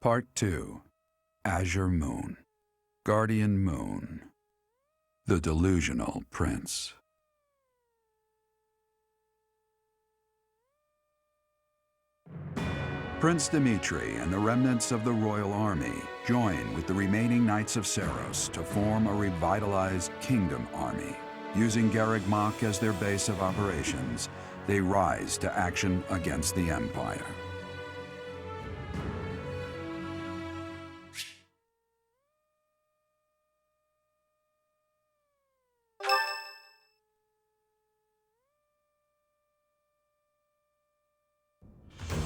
Part 2. Azure Moon. Guardian Moon. The Delusional Prince. Prince Dimitri and the remnants of the royal army join with the remaining Knights of Seiros to form a revitalized kingdom army. Using Garreg Mach as their base of operations, they rise to action against the Empire.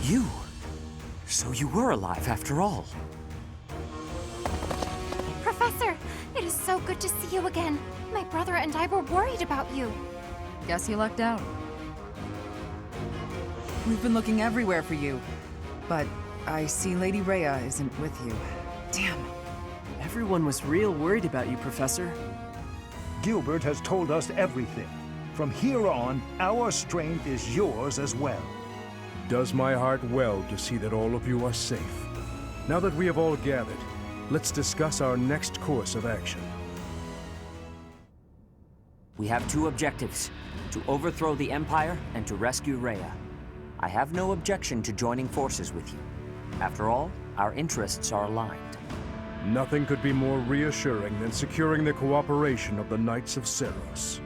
You? So you were alive after all. Professor, it is so good to see you again. My brother and I were worried about you. Guess you lucked out. We've been looking everywhere for you, but I see Lady Rhea isn't with you. Damn. Everyone was real worried about you, Professor. Gilbert has told us everything. From here on, our strength is yours as well. Does my heart well to see that all of you are safe. Now that we have all gathered, let's discuss our next course of action. We have two objectives: to overthrow the Empire and to rescue Rhea. I have no objection to joining forces with you. After all, our interests are aligned. Nothing could be more reassuring than securing the cooperation of the Knights of Seiros.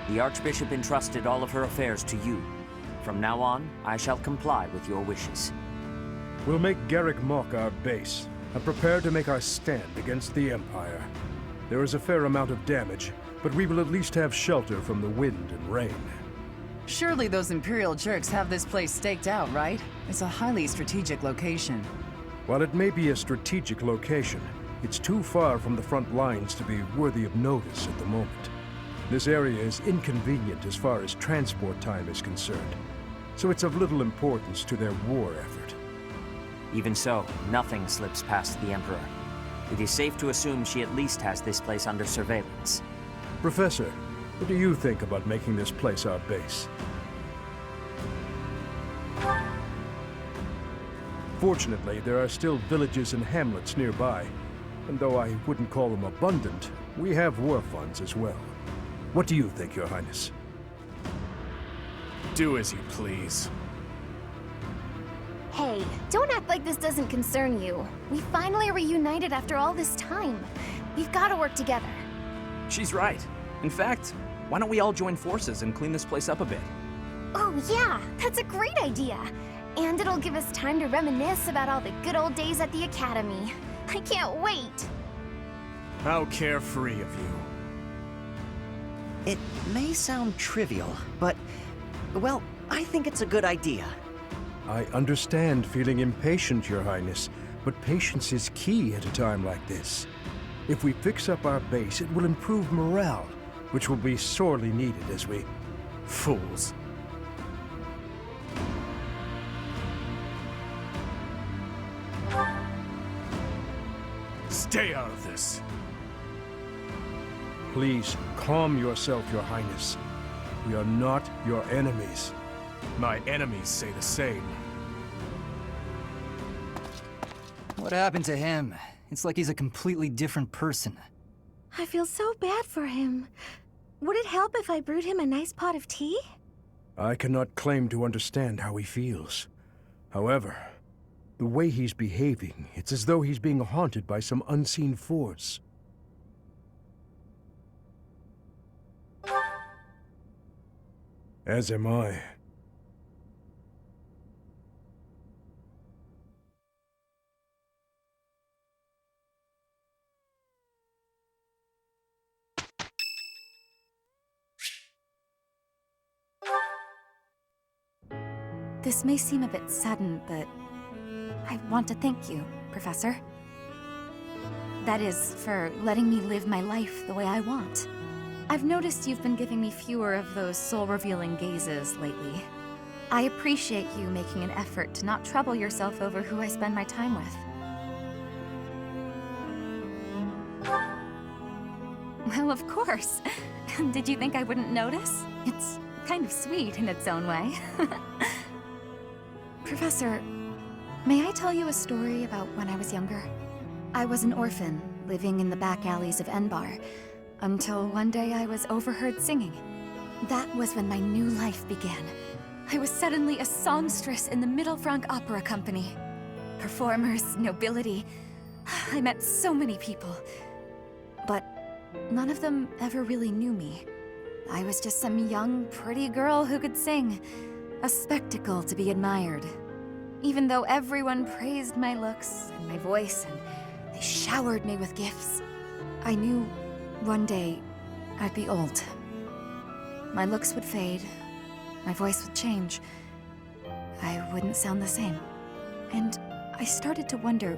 The Archbishop entrusted all of her affairs to you. From now on, I shall comply with your wishes. We'll make Garreg Mach our base, and prepare to make our stand against the Empire. There is a fair amount of damage, but we will at least have shelter from the wind and rain. Surely those Imperial jerks have this place staked out, right? It's a highly strategic location. While it may be a strategic location, it's too far from the front lines to be worthy of notice at the moment. This area is inconvenient as far as transport time is concerned, so it's of little importance to their war effort. Even so, nothing slips past the Emperor. It is safe to assume she at least has this place under surveillance. Professor, what do you think about making this place our base? Fortunately, there are still villages and hamlets nearby, and though I wouldn't call them abundant, we have war funds as well. What do you think, Your Highness? Do as you please. Hey, don't act like this doesn't concern you. We finally reunited after all this time. We've got to work together. She's right. In fact, why don't we all join forces and clean this place up a bit? Oh yeah, that's a great idea. And it'll give us time to reminisce about all the good old days at the Academy. I can't wait. How carefree of you. It may sound trivial, but, well, I think it's a good idea. I understand feeling impatient, Your Highness, but patience is key at a time like this. If we fix up our base, it will improve morale, which will be sorely needed as we... Fools. Stay out of this. Please, calm yourself, Your Highness. We are not your enemies. My enemies say the same. What happened to him? It's like he's a completely different person. I feel so bad for him. Would it help if I brewed him a nice pot of tea? I cannot claim to understand how he feels. However, the way he's behaving, it's as though he's being haunted by some unseen force. As am I. This may seem a bit sudden, but I want to thank you, Professor. That is, for letting me live my life the way I want. I've noticed you've been giving me fewer of those soul-revealing gazes lately. I appreciate you making an effort to not trouble yourself over who I spend my time with. Well, of course. Did you think I wouldn't notice? It's kind of sweet in its own way. Professor, may I tell you a story about when I was younger? I was an orphan, living in the back alleys of Enbar, until one day I was overheard singing. That was when my new life began. I was suddenly a songstress in the Middle Franc Opera Company. Performers, nobility. I met so many people. But none of them ever really knew me. I was just some young, pretty girl who could sing. A spectacle to be admired. Even though everyone praised my looks and my voice, and they showered me with gifts, I knew one day I'd be old. My looks would fade, my voice would change. I wouldn't sound the same. And I started to wonder,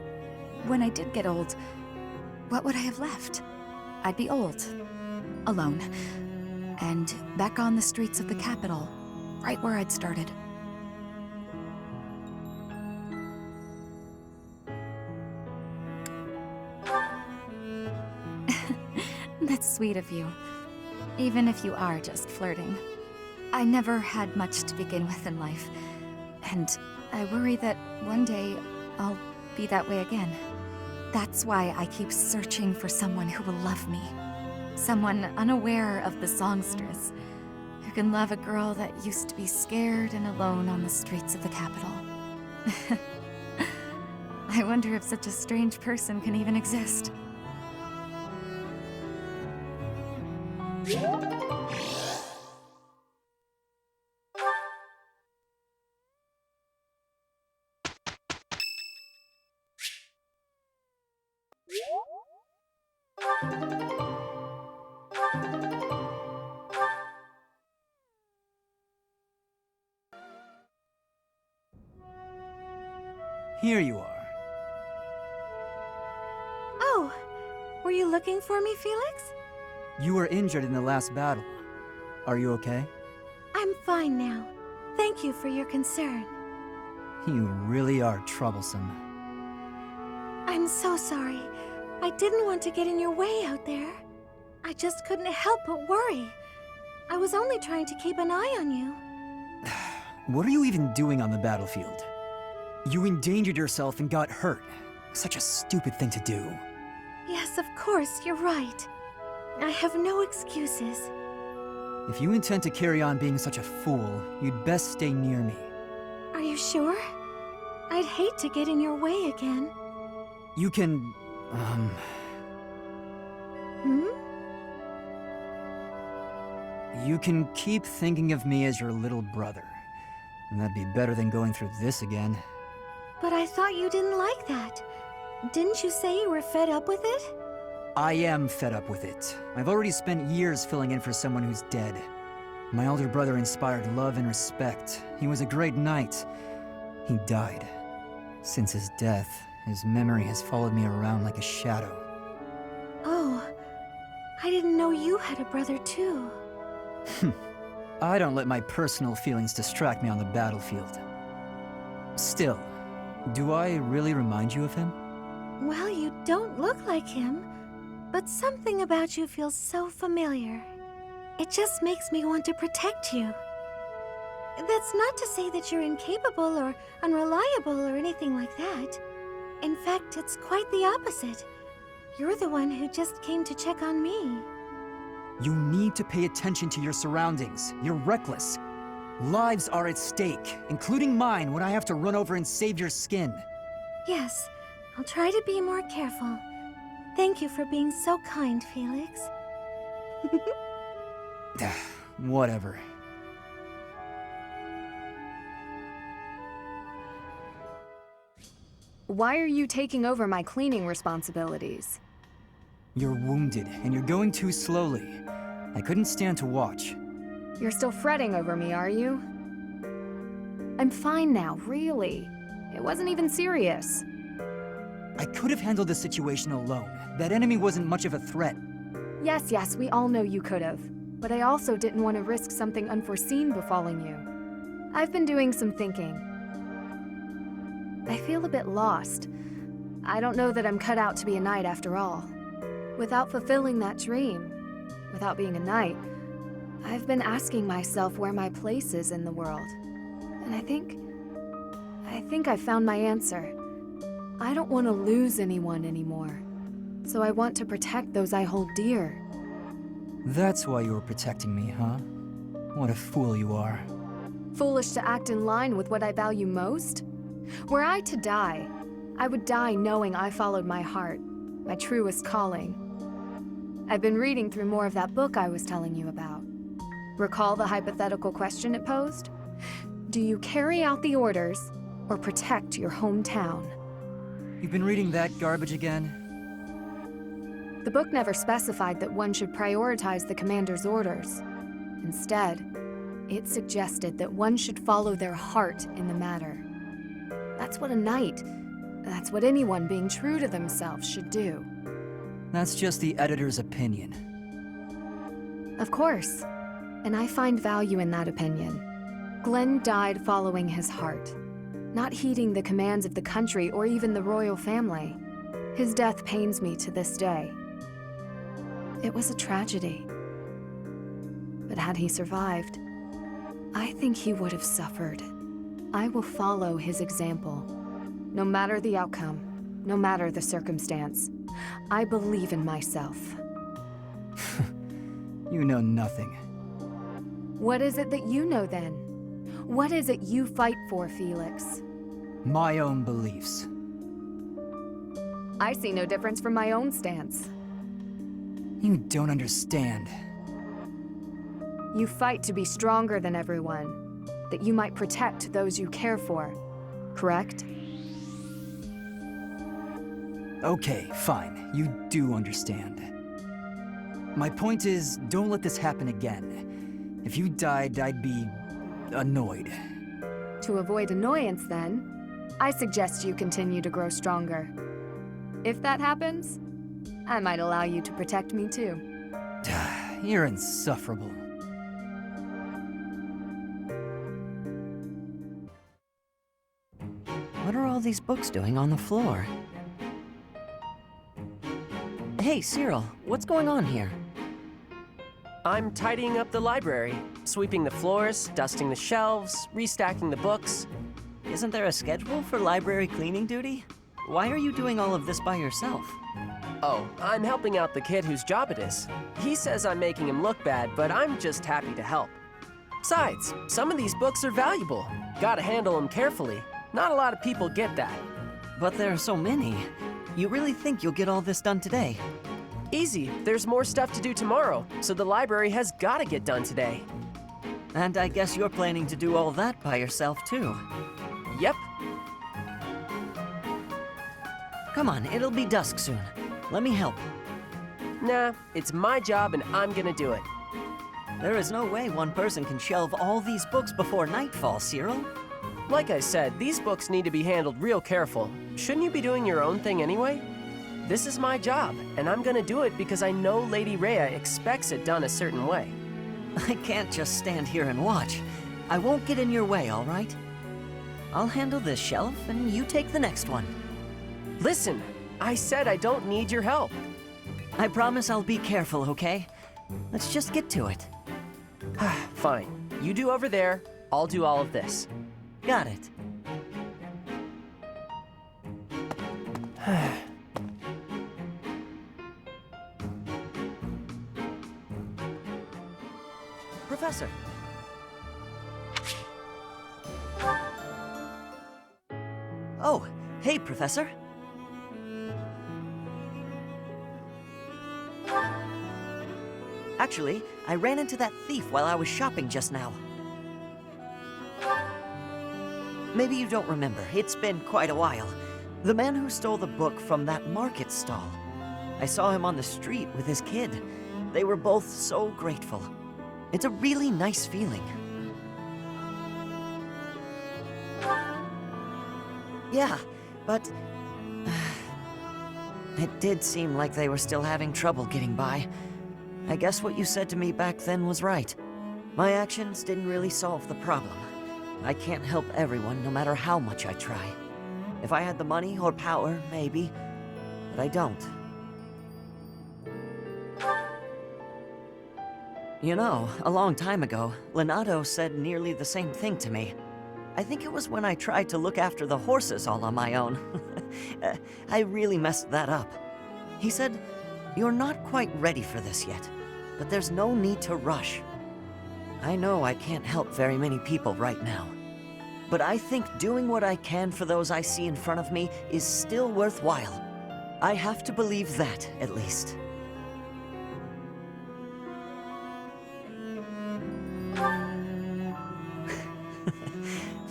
when I did get old, what would I have left? I'd be old, alone, and back on the streets of the capital, right where I'd started. That's sweet of you, even if you are just flirting. I never had much to begin with in life, and I worry that one day I'll be that way again. That's why I keep searching for someone who will love me. Someone unaware of the songstress, who can love a girl that used to be scared and alone on the streets of the capital. I wonder if such a strange person can even exist. Here you are. Oh, were you looking for me, Felix? You were injured in the last battle. Are you okay? I'm fine now. Thank you for your concern. You really are troublesome. I'm so sorry. I didn't want to get in your way out there. I just couldn't help but worry. I was only trying to keep an eye on you. What are you even doing on the battlefield? You endangered yourself and got hurt. Such a stupid thing to do. Yes, of course, you're right. I have no excuses. If you intend to carry on being such a fool, you'd best stay near me. Are you sure? I'd hate to get in your way again. You can, Hmm? You can keep thinking of me as your little brother. And that'd be better than going through this again. But I thought you didn't like that. Didn't you say you were fed up with it? I am fed up with it. I've already spent years filling in for someone who's dead. My older brother inspired love and respect. He was a great knight. He died. Since his death, his memory has followed me around like a shadow. Oh, I didn't know you had a brother too. I don't let my personal feelings distract me on the battlefield. Still, do I really remind you of him? Well, you don't look like him, but something about you feels so familiar. It just makes me want to protect you. That's not to say that you're incapable or unreliable or anything like that. In fact, it's quite the opposite. You're the one who just came to check on me. You need to pay attention to your surroundings. You're reckless. Lives are at stake, including mine when I have to run over and save your skin. Yes, I'll try to be more careful. Thank you for being so kind, Felix. Whatever. Why are you taking over my cleaning responsibilities? You're wounded, and you're going too slowly. I couldn't stand to watch. You're still fretting over me, are you? I'm fine now, really. It wasn't even serious. I could have handled the situation alone. That enemy wasn't much of a threat. Yes, we all know you could have. But I also didn't want to risk something unforeseen befalling you. I've been doing some thinking. I feel a bit lost. I don't know that I'm cut out to be a knight after all. Without fulfilling that dream, without being a knight, I've been asking myself where my place is in the world. And I think I think I found my answer. I don't want to lose anyone anymore. So I want to protect those I hold dear. That's why you were protecting me, huh? What a fool you are. Foolish to act in line with what I value most? Were I to die, I would die knowing I followed my heart, my truest calling. I've been reading through more of that book I was telling you about. Recall the hypothetical question it posed? Do you carry out the orders or protect your hometown? You've been reading that garbage again? The book never specified that one should prioritize the commander's orders. Instead, it suggested that one should follow their heart in the matter. That's what a knight, that's what anyone being true to themselves should do. That's just the editor's opinion. Of course, and I find value in that opinion. Glenn died following his heart, not heeding the commands of the country or even the royal family. His death pains me to this day. It was a tragedy. But had he survived, I think he would have suffered. I will follow his example. No matter the outcome, no matter the circumstance, I believe in myself. You know nothing. What is it that you know then? What is it you fight for, Felix? My own beliefs. I see no difference from my own stance. You don't understand. You fight to be stronger than everyone, that you might protect those you care for, correct? Okay, fine. You do understand. My point is, don't let this happen again. If you died, I'd be annoyed. To avoid annoyance, then, I suggest you continue to grow stronger. If that happens, I might allow you to protect me too. You're insufferable. What are all these books doing on the floor? Hey, Cyril, what's going on here? I'm tidying up the library, sweeping the floors, dusting the shelves, restacking the books. Isn't there a schedule for library cleaning duty? Why are you doing all of this by yourself? Oh, I'm helping out the kid whose job it is. He says I'm making him look bad, but I'm just happy to help. Besides, some of these books are valuable. Gotta handle them carefully. Not a lot of people get that. But there are so many. You really think you'll get all this done today? Easy. There's more stuff to do tomorrow, so the library has gotta get done today. And I guess you're planning to do all that by yourself, too. Yep. Come on, it'll be dusk soon. Let me help. Nah, it's my job and I'm gonna do it. There is no way one person can shelve all these books before nightfall, Cyril. Like I said, these books need to be handled real careful. Shouldn't you be doing your own thing anyway? This is my job, and I'm gonna do it because I know Lady Rhea expects it done a certain way. I can't just stand here and watch. I won't get in your way, all right? I'll handle this shelf, and you take the next one. Listen, I said I don't need your help. I promise I'll be careful, okay? Let's just get to it. Fine. You do over there, I'll do all of this. Got it. Professor. Oh, hey, Professor. Actually, I ran into that thief while I was shopping just now. Maybe you don't remember. It's been quite a while. The man who stole the book from that market stall. I saw him on the street with his kid. They were both so grateful. It's a really nice feeling. Yeah, but it did seem like they were still having trouble getting by. I guess what you said to me back then was right. My actions didn't really solve the problem. I can't help everyone, no matter how much I try. If I had the money or power, maybe, but I don't. You know, a long time ago, Leonardo said nearly the same thing to me. I think it was when I tried to look after the horses all on my own. I really messed that up. He said, "You're not quite ready for this yet, but there's no need to rush." I know I can't help very many people right now, but I think doing what I can for those I see in front of me is still worthwhile. I have to believe that, at least.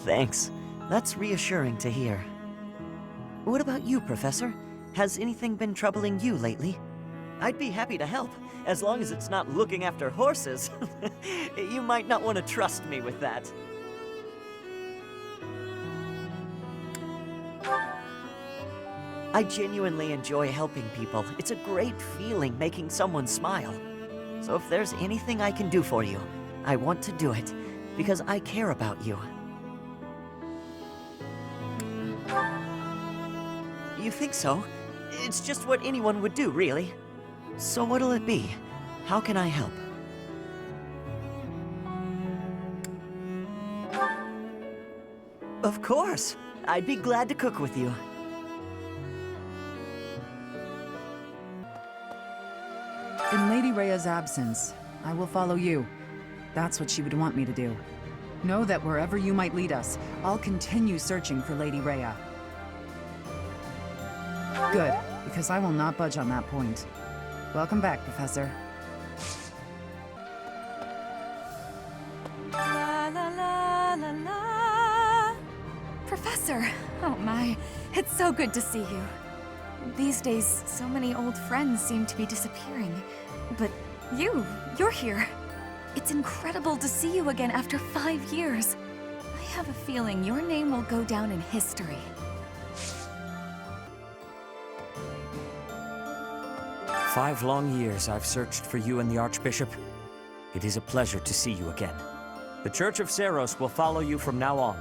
Thanks. That's reassuring to hear. What about you, Professor? Has anything been troubling you lately? I'd be happy to help, as long as it's not looking after horses. You might not want to trust me with that. I genuinely enjoy helping people. It's a great feeling making someone smile. So if there's anything I can do for you, I want to do it, because I care about you. You think so? It's just what anyone would do, really. So what'll it be? How can I help? Of course! I'd be glad to cook with you. In Lady Rhea's absence, I will follow you. That's what she would want me to do. Know that wherever you might lead us, I'll continue searching for Lady Rhea. Good, because I will not budge on that point. Welcome back, Professor. La la la la la. Professor! Oh my, it's so good to see you. These days, so many old friends seem to be disappearing. But you're here. It's incredible to see you again after 5 years. I have a feeling your name will go down in history. "5 long years I've searched for you and the Archbishop. It is a pleasure to see you again. The Church of Seiros will follow you from now on,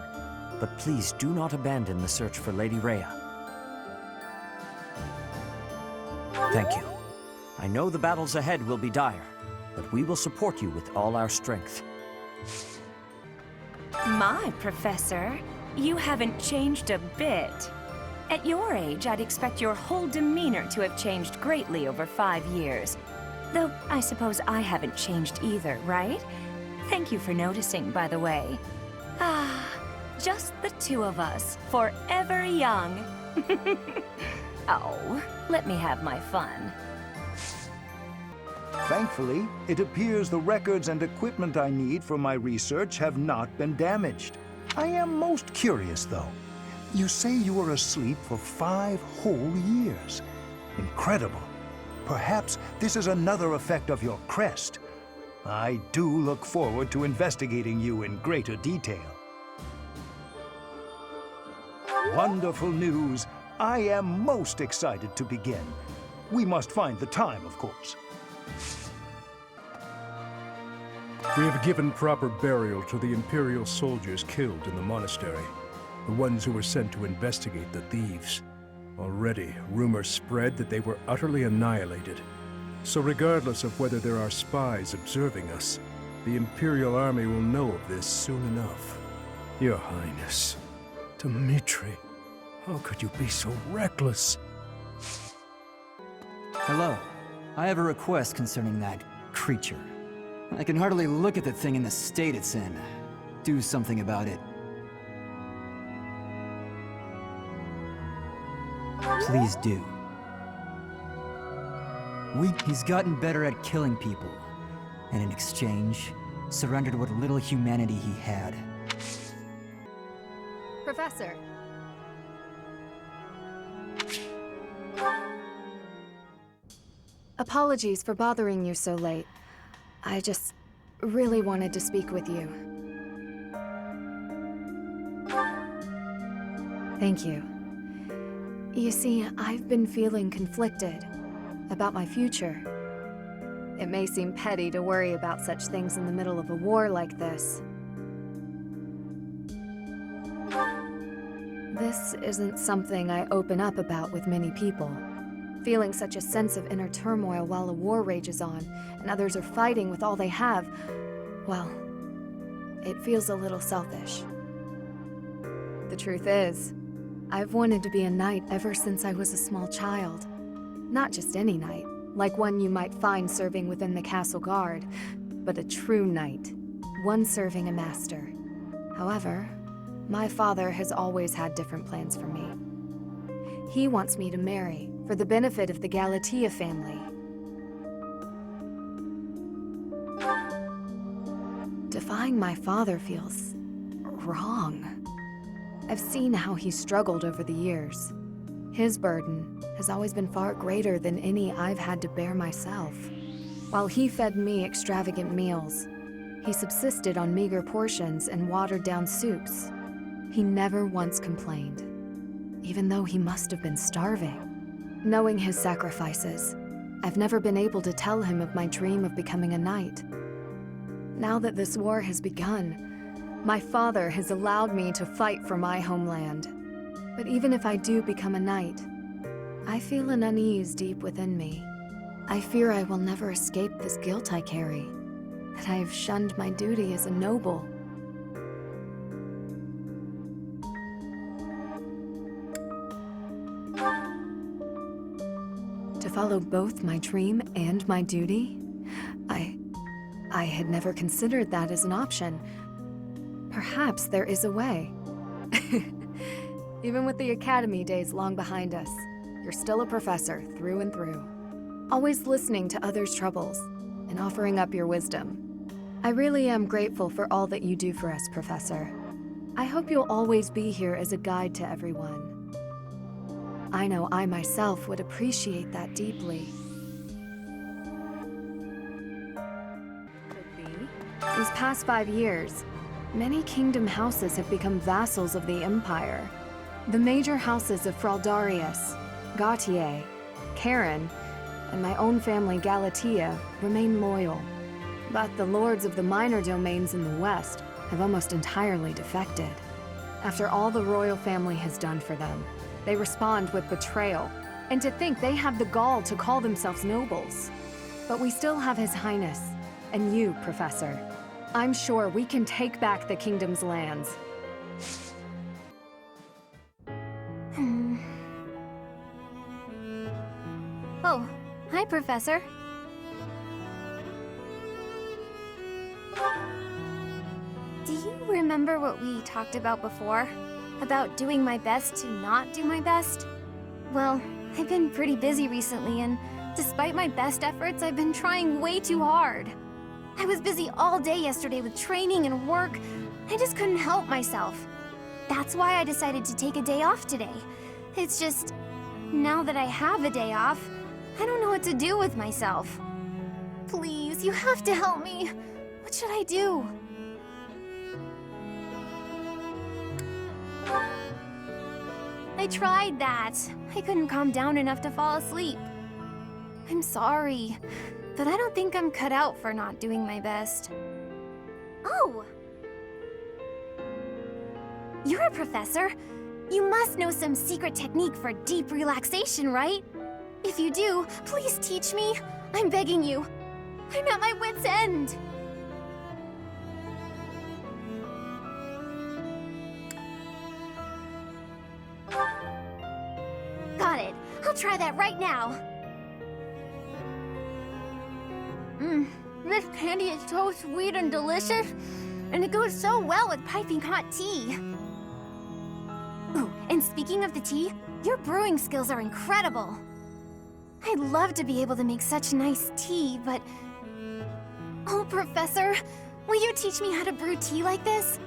but please do not abandon the search for Lady Rhea. Thank you. I know the battles ahead will be dire, but we will support you with all our strength." My Professor, you haven't changed a bit. At your age, I'd expect your whole demeanor to have changed greatly over 5 years. Though, I suppose I haven't changed either, right? Thank you for noticing, by the way. Ah, just the two of us, forever young. Oh, let me have my fun. Thankfully, it appears the records and equipment I need for my research have not been damaged. I am most curious, though. You say you were asleep for 5 whole years. Incredible. Perhaps this is another effect of your crest. I do look forward to investigating you in greater detail. Wonderful news. I am most excited to begin. We must find the time, of course. We have given proper burial to the Imperial soldiers killed in the monastery, the ones who were sent to investigate the thieves. Already, rumors spread that they were utterly annihilated. So regardless of whether there are spies observing us, the Imperial army will know of this soon enough. Your Highness, Dmitri, how could you be so reckless? Hello. I have a request concerning that creature. I can hardly look at the thing in the state it's in. Do something about it. Please do. He's gotten better at killing people, and in exchange, surrendered what little humanity he had. Professor. Apologies for bothering you so late. I just really wanted to speak with you. Thank you. You see, I've been feeling conflicted about my future. It may seem petty to worry about such things in the middle of a war like this. This isn't something I open up about with many people. Feeling such a sense of inner turmoil while a war rages on, and others are fighting with all they have, well, it feels a little selfish. The truth is, I've wanted to be a knight ever since I was a small child. Not just any knight, like one you might find serving within the castle guard, but a true knight, one serving a master. However, my father has always had different plans for me. He wants me to marry, for the benefit of the Galatea family. Defying my father feels wrong. I've seen how he's struggled over the years. His burden has always been far greater than any I've had to bear myself. While he fed me extravagant meals, he subsisted on meager portions and watered-down soups. He never once complained, even though he must have been starving. Knowing his sacrifices, I've never been able to tell him of my dream of becoming a knight. Now that this war has begun, my father has allowed me to fight for my homeland. But even if I do become a knight, I feel an unease deep within me. I fear I will never escape this guilt I carry, that I have shunned my duty as a noble. To follow both my dream and my duty? I had never considered that as an option. Perhaps there is a way. Even with the academy days long behind us, you're still a professor through and through. Always listening to others' troubles and offering up your wisdom. I really am grateful for all that you do for us, Professor. I hope you'll always be here as a guide to everyone. I know I myself would appreciate that deeply. These past 5 years, many kingdom houses have become vassals of the Empire. The major houses of Fraldarius, Gautier, Karen, and my own family Galatea remain loyal. But the lords of the minor domains in the west have almost entirely defected. After all the royal family has done for them, they respond with betrayal, and to think they have the gall to call themselves nobles. But we still have His Highness, and you, Professor. I'm sure we can take back the kingdom's lands. Oh, hi, Professor. Do you remember what we talked about before? About doing my best to not do my best? Well, I've been pretty busy recently, and despite my best efforts, I've been trying way too hard. I was busy all day yesterday with training and work. I just couldn't help myself. That's why I decided to take a day off today. It's just, now that I have a day off, I don't know what to do with myself. Please, you have to help me. What should I do? I tried that. I couldn't calm down enough to fall asleep. I'm sorry, but I don't think I'm cut out for not doing my best. Oh! You're a professor. You must know some secret technique for deep relaxation, right? If you do, please teach me. I'm begging you. I'm at my wit's end. Got it. I'll try that right now. This candy is so sweet and delicious, and it goes so well with piping hot tea. Ooh, and speaking of the tea, your brewing skills are incredible. I'd love to be able to make such nice tea, but... Oh, Professor, will you teach me how to brew tea like this?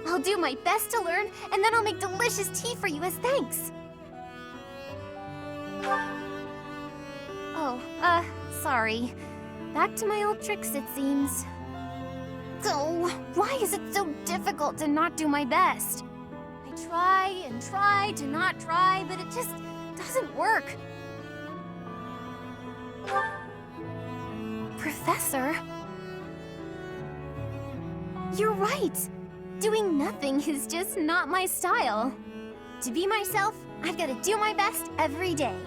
I'll do my best to learn, and then I'll make delicious tea for you as thanks. Oh, sorry. Back to my old tricks, it seems. Oh, why is it so difficult to not do my best? I try and try to not try, but it just doesn't work. Professor? You're right. Doing nothing is just not my style. To be myself, I've got to do my best every day.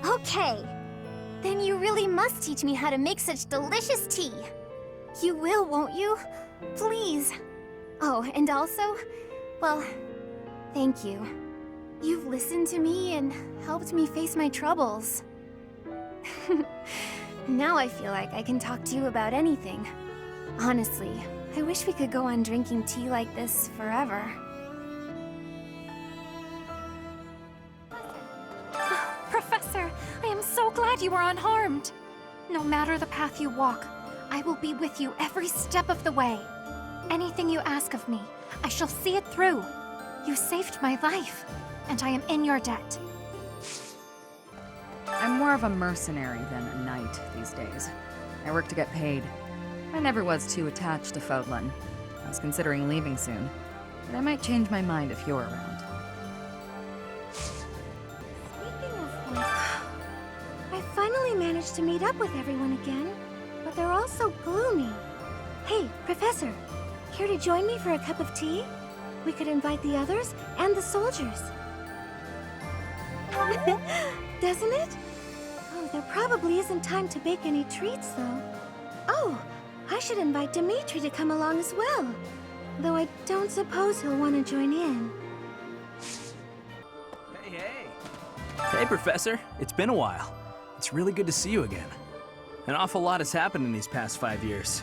Okay. Then you really must teach me how to make such delicious tea. You will, won't you? Please. Oh, and also, well, thank you. You've listened to me and helped me face my troubles. Now I feel like I can talk to you about anything. Honestly, I wish we could go on drinking tea like this forever. Professor, I am so glad you are unharmed. No matter the path you walk, I will be with you every step of the way. Anything you ask of me, I shall see it through. You saved my life, and I am in your debt. I'm more of a mercenary than a knight these days. I work to get paid. I never was too attached to Fodlan. I was considering leaving soon, but I might change my mind if you're around. Speaking of which, I finally managed to meet up with everyone again, but they're all so gloomy. Hey, Professor, care to join me for a cup of tea? We could invite the others and the soldiers. Doesn't it? Oh, there probably isn't time to bake any treats, though. Oh, I should invite Dimitri to come along as well. Though I don't suppose he'll want to join in. Hey, Professor. It's been a while. It's really good to see you again. An awful lot has happened in these past 5 years.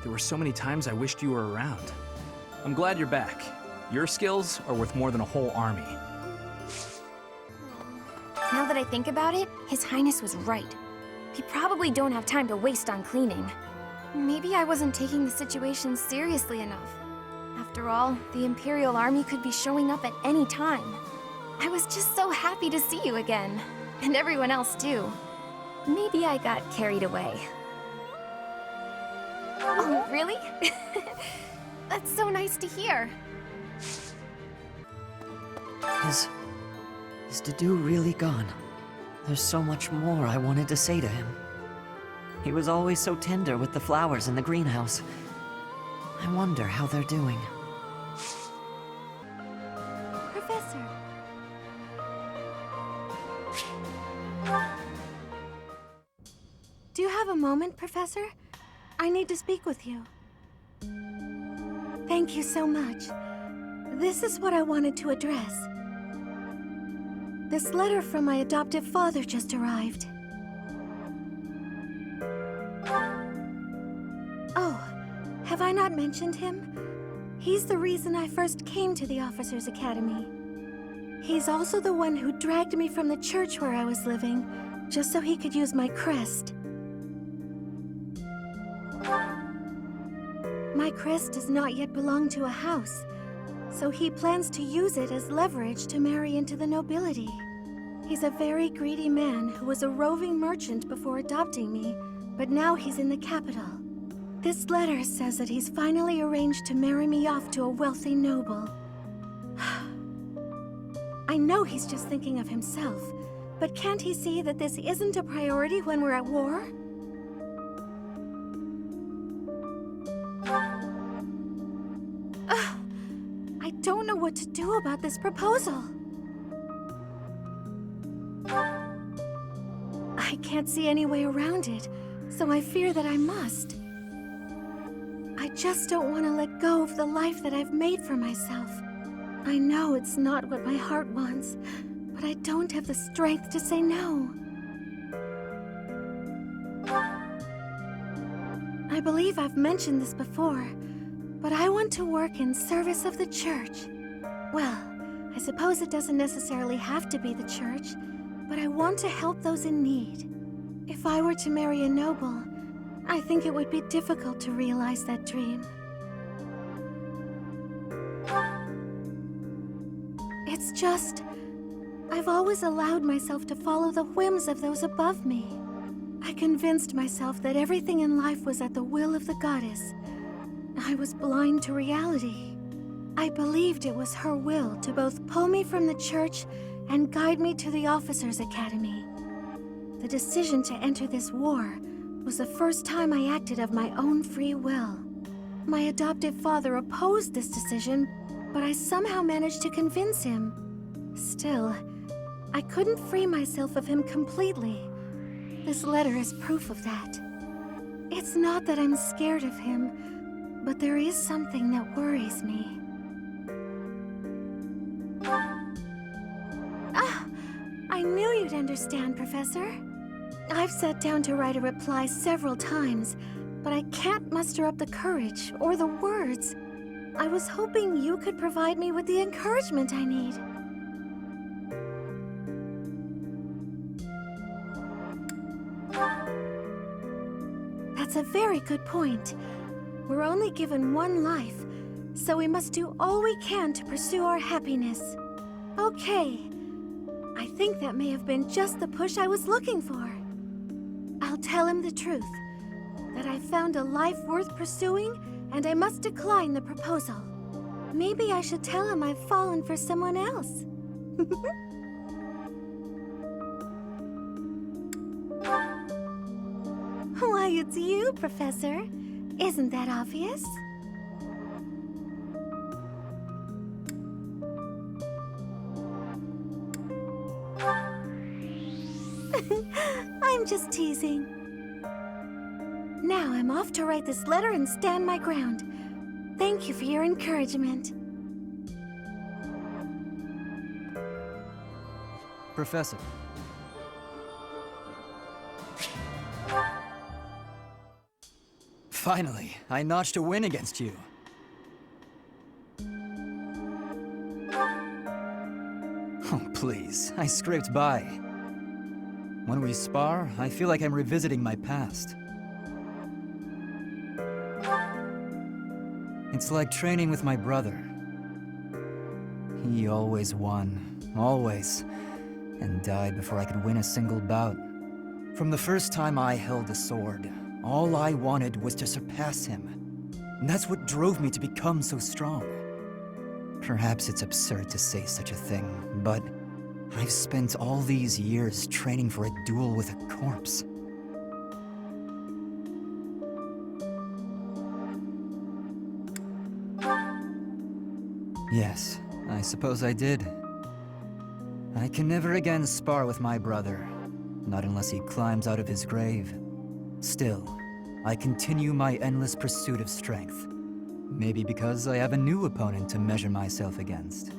There were so many times I wished you were around. I'm glad you're back. Your skills are worth more than a whole army. Now that I think about it, His Highness was right. We probably don't have time to waste on cleaning. Maybe I wasn't taking the situation seriously enough. After all, the Imperial Army could be showing up at any time. I was just so happy to see you again. And everyone else too. Maybe I got carried away. Oh, really? That's so nice to hear. Is Dedu really gone? There's so much more I wanted to say to him. He was always so tender with the flowers in the greenhouse. I wonder how they're doing. Professor. Do you have a moment, Professor? I need to speak with you. Thank you so much. This is what I wanted to address. This letter from my adoptive father just arrived. Oh, have I not mentioned him? He's the reason I first came to the Officers' Academy. He's also the one who dragged me from the church where I was living, just so he could use my crest. My crest does not yet belong to a house, so he plans to use it as leverage to marry into the nobility. He's a very greedy man who was a roving merchant before adopting me, but now he's in the capital. This letter says that he's finally arranged to marry me off to a wealthy noble. I know he's just thinking of himself, but can't he see that this isn't a priority when we're at war? I don't know what to do about this proposal. I can't see any way around it, so I fear that I must. I just don't want to let go of the life that I've made for myself. I know it's not what my heart wants, but I don't have the strength to say no. I believe I've mentioned this before, but I want to work in service of the church. Well, I suppose it doesn't necessarily have to be the church, but I want to help those in need. If I were to marry a noble, I think it would be difficult to realize that dream. It's just, I've always allowed myself to follow the whims of those above me. I convinced myself that everything in life was at the will of the goddess. I was blind to reality. I believed it was her will to both pull me from the church and guide me to the Officers' Academy. The decision to enter this war was the first time I acted of my own free will. My adoptive father opposed this decision, but I somehow managed to convince him. Still, I couldn't free myself of him completely. This letter is proof of that. It's not that I'm scared of him, But there is something that worries me. Ah! I knew you'd understand, Professor. I've sat down to write a reply several times, but I can't muster up the courage or the words. I was hoping you could provide me with the encouragement I need. That's a very good point. We're only given one life, so we must do all we can to pursue our happiness. Okay. I think that may have been just the push I was looking for. I'll tell him the truth, that I found a life worth pursuing, and I must decline the proposal. Maybe I should tell him I've fallen for someone else. Why, it's you, Professor. Isn't that obvious? I'm just teasing. Now I'm off to write this letter and stand my ground. Thank you for your encouragement. Professor. Finally, I notched a win against you. Oh, please, I scraped by. When we spar, I feel like I'm revisiting my past. It's like training with my brother. He always won, always, and died before I could win a single bout. From the first time I held a sword, all I wanted was to surpass him. And that's what drove me to become so strong. Perhaps it's absurd to say such a thing, but I've spent all these years training for a duel with a corpse. Yes, I suppose I did. I can never again spar with my brother, not unless he climbs out of his grave. Still, I continue my endless pursuit of strength. Maybe because I have a new opponent to measure myself against.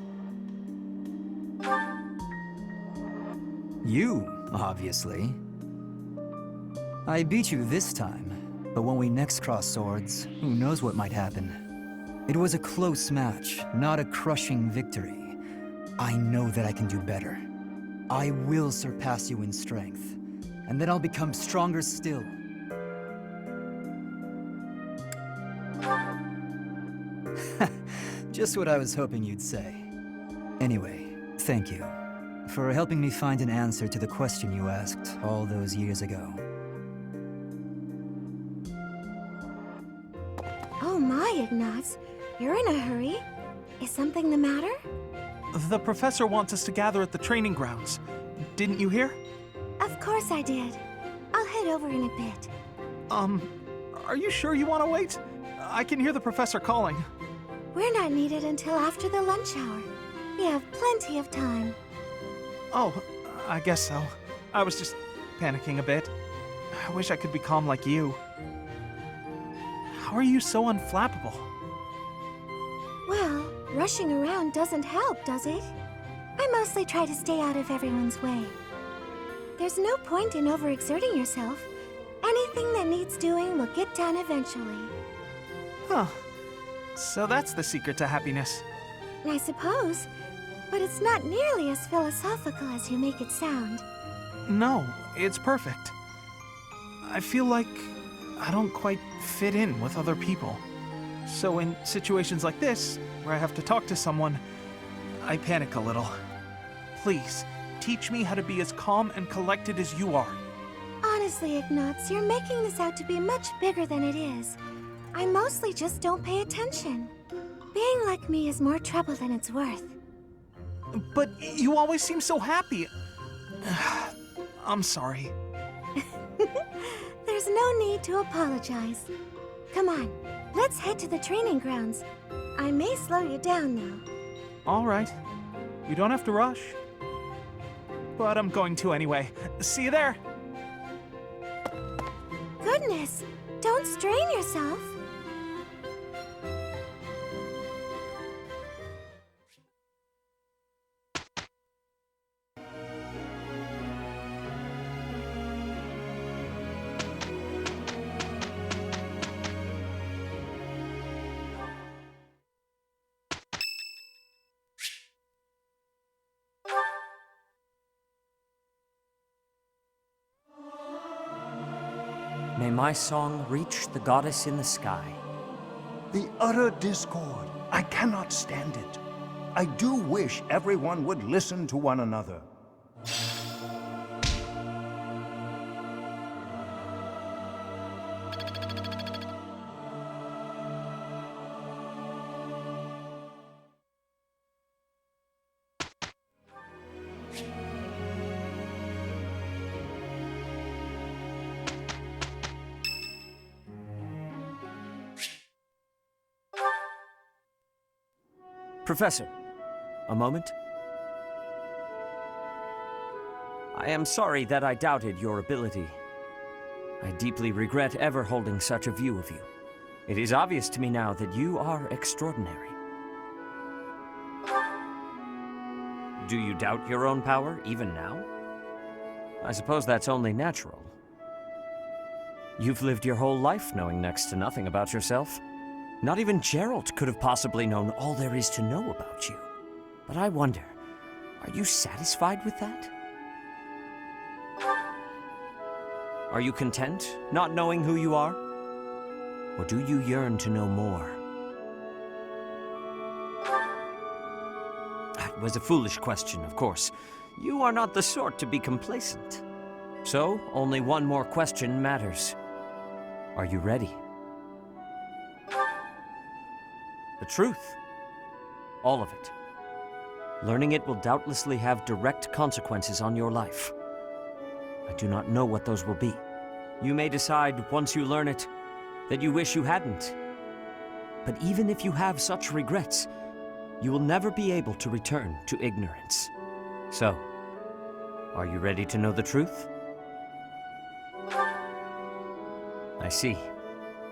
You, obviously. I beat you this time, but when we next cross swords, who knows what might happen. It was a close match, not a crushing victory. I know that I can do better. I will surpass you in strength, and then I'll become stronger still. Just what I was hoping you'd say. Anyway, thank you for helping me find an answer to the question you asked all those years ago. Oh my, Ignaz. You're in a hurry. Is something the matter? The professor wants us to gather at the training grounds. Didn't you hear? Of course I did. I'll head over in a bit. Are you sure you want to wait? I can hear the professor calling. We're not needed until after the lunch hour. We have plenty of time. Oh, I guess so. I was just panicking a bit. I wish I could be calm like you. How are you so unflappable? Well, rushing around doesn't help, does it? I mostly try to stay out of everyone's way. There's no point in overexerting yourself. Anything that needs doing will get done eventually. Huh. So that's the secret to happiness. I suppose. But it's not nearly as philosophical as you make it sound. No, it's perfect. I feel like I don't quite fit in with other people. So in situations like this, where I have to talk to someone, I panic a little. Please, teach me how to be as calm and collected as you are. Honestly, Ignaz, you're making this out to be much bigger than it is. I mostly just don't pay attention. Being like me is more trouble than it's worth. But you always seem so happy. I'm sorry. There's no need to apologize. Come on, let's head to the training grounds. I may slow you down, though. All right. You don't have to rush. But I'm going to anyway. See you there. Goodness, don't strain yourself. my song reach the goddess in the sky. The utter discord. I cannot stand it. I do wish everyone would listen to one another. Professor, a moment? I am sorry that I doubted your ability. I deeply regret ever holding such a view of you. It is obvious to me now that you are extraordinary. Do you doubt your own power, even now? I suppose that's only natural. You've lived your whole life knowing next to nothing about yourself. Not even Geralt could have possibly known all there is to know about you. But I wonder, are you satisfied with that? Are you content, not knowing who you are? Or do you yearn to know more? That was a foolish question, of course. You are not the sort to be complacent. So, only one more question matters. Are you ready? The truth. All of it. Learning it will doubtlessly have direct consequences on your life. I do not know what those will be. You may decide, once you learn it, that you wish you hadn't. But even if you have such regrets, you will never be able to return to ignorance. So, are you ready to know the truth? I see.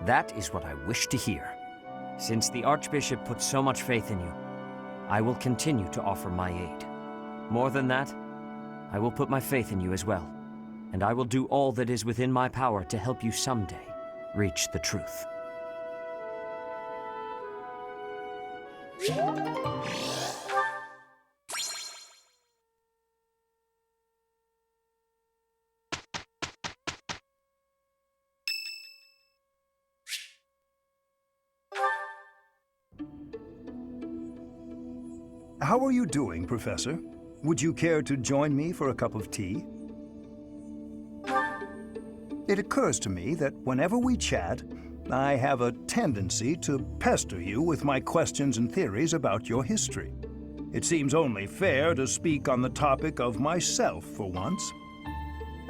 That is what I wish to hear. Since the Archbishop put so much faith in you, I will continue to offer my aid. More than that, I will put my faith in you as well, and I will do all that is within my power to help you someday reach the truth. How are you doing, Professor? Would you care to join me for a cup of tea? It occurs to me that whenever we chat, I have a tendency to pester you with my questions and theories about your history. It seems only fair to speak on the topic of myself for once.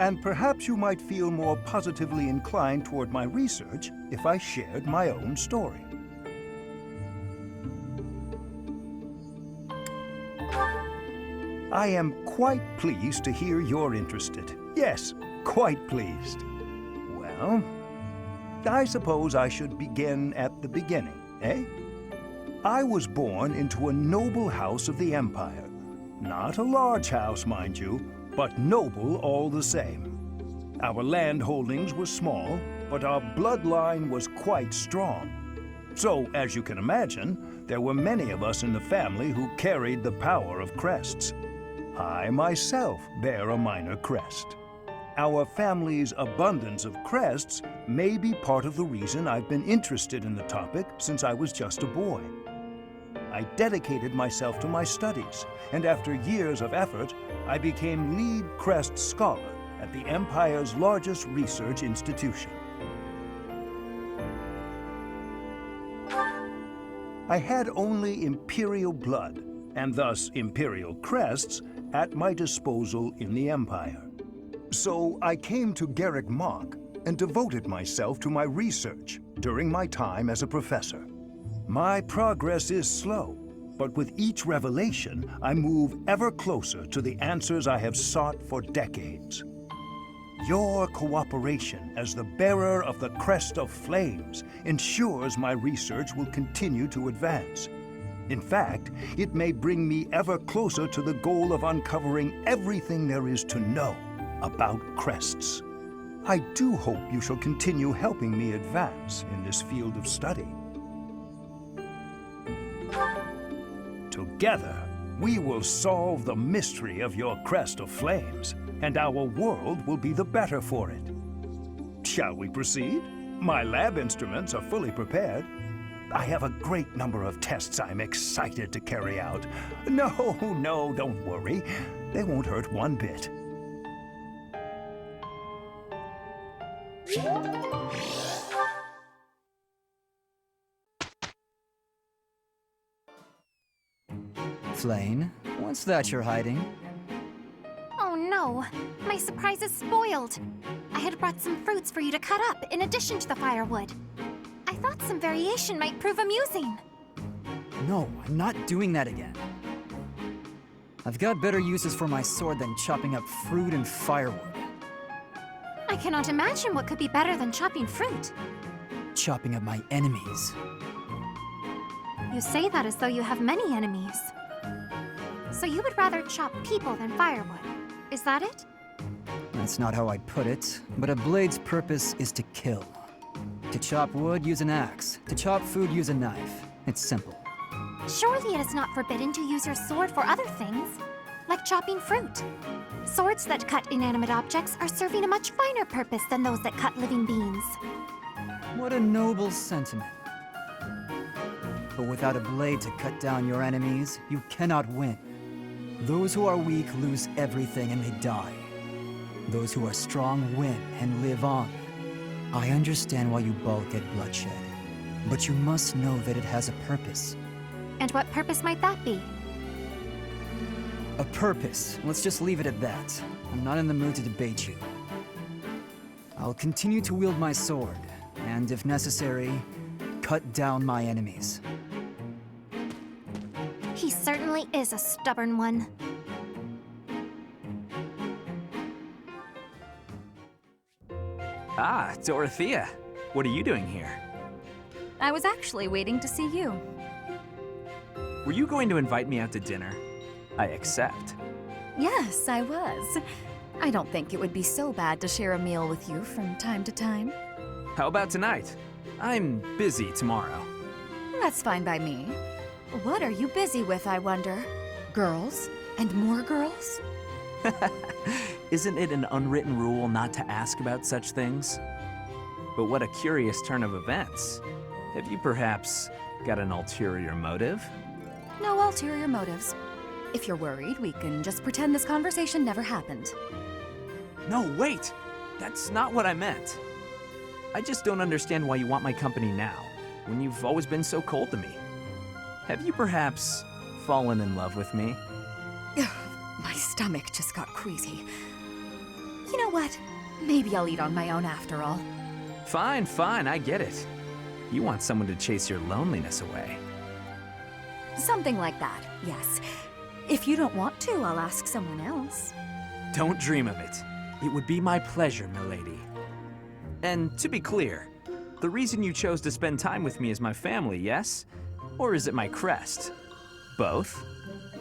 And perhaps you might feel more positively inclined toward my research if I shared my own story. I am quite pleased to hear you're interested. Yes, quite pleased. Well, I suppose I should begin at the beginning, eh? I was born into a noble house of the Empire. Not a large house, mind you, but noble all the same. Our land holdings were small, but our bloodline was quite strong. So, as you can imagine, there were many of us in the family who carried the power of crests. I myself bear a minor crest. Our family's abundance of crests may be part of the reason I've been interested in the topic since I was just a boy. I dedicated myself to my studies, and after years of effort, I became lead crest scholar at the Empire's largest research institution. I had only Imperial blood, and thus Imperial crests, at my disposal in the Empire. So I came to Garreg Mach and devoted myself to my research during my time as a professor. My progress is slow, but with each revelation, I move ever closer to the answers I have sought for decades. Your cooperation as the bearer of the Crest of Flames ensures my research will continue to advance. In fact, it may bring me ever closer to the goal of uncovering everything there is to know about crests. I do hope you shall continue helping me advance in this field of study. Together, we will solve the mystery of your Crest of Flames, and our world will be the better for it. Shall we proceed? My lab instruments are fully prepared. I have a great number of tests I'm excited to carry out. No, don't worry. They won't hurt one bit. Flane, what's that you're hiding? Oh no, my surprise is spoiled. I had brought some fruits for you to cut up in addition to the firewood. I thought some variation might prove amusing. No, I'm not doing that again. I've got better uses for my sword than chopping up fruit and firewood. I cannot imagine what could be better than chopping fruit. Chopping up my enemies. You say that as though you have many enemies. So you would rather chop people than firewood, is that it? That's not how I'd put it, but a blade's purpose is to kill. To chop wood, use an axe. To chop food, use a knife. It's simple. Surely it is not forbidden to use your sword for other things, like chopping fruit. Swords that cut inanimate objects are serving a much finer purpose than those that cut living beings. What a noble sentiment. But without a blade to cut down your enemies, you cannot win. Those who are weak lose everything and they die. Those who are strong win and live on. I understand why you balk at bloodshed, but you must know that it has a purpose. And what purpose might that be? A purpose. Let's just leave it at that. I'm not in the mood to debate you. I'll continue to wield my sword, and if necessary, cut down my enemies. He certainly is a stubborn one. Ah, Dorothea. What are you doing here? I was actually waiting to see you. Were you going to invite me out to dinner? I accept. Yes, I was. I don't think it would be so bad to share a meal with you from time to time. How about tonight? I'm busy tomorrow. That's fine by me. What are you busy with, I wonder? Girls? And more girls? Isn't it an unwritten rule not to ask about such things? But what a curious turn of events. Have you perhaps got an ulterior motive? No ulterior motives. If you're worried, we can just pretend this conversation never happened. No, wait! That's not what I meant. I just don't understand why you want my company now, when you've always been so cold to me. Have you perhaps fallen in love with me? My stomach just got queasy. You know what? Maybe I'll eat on my own after all. Fine, I get it. You want someone to chase your loneliness away. Something like that, yes. If you don't want to, I'll ask someone else. Don't dream of it. It would be my pleasure, milady. And to be clear, the reason you chose to spend time with me is my family, yes? Or is it my crest? Both?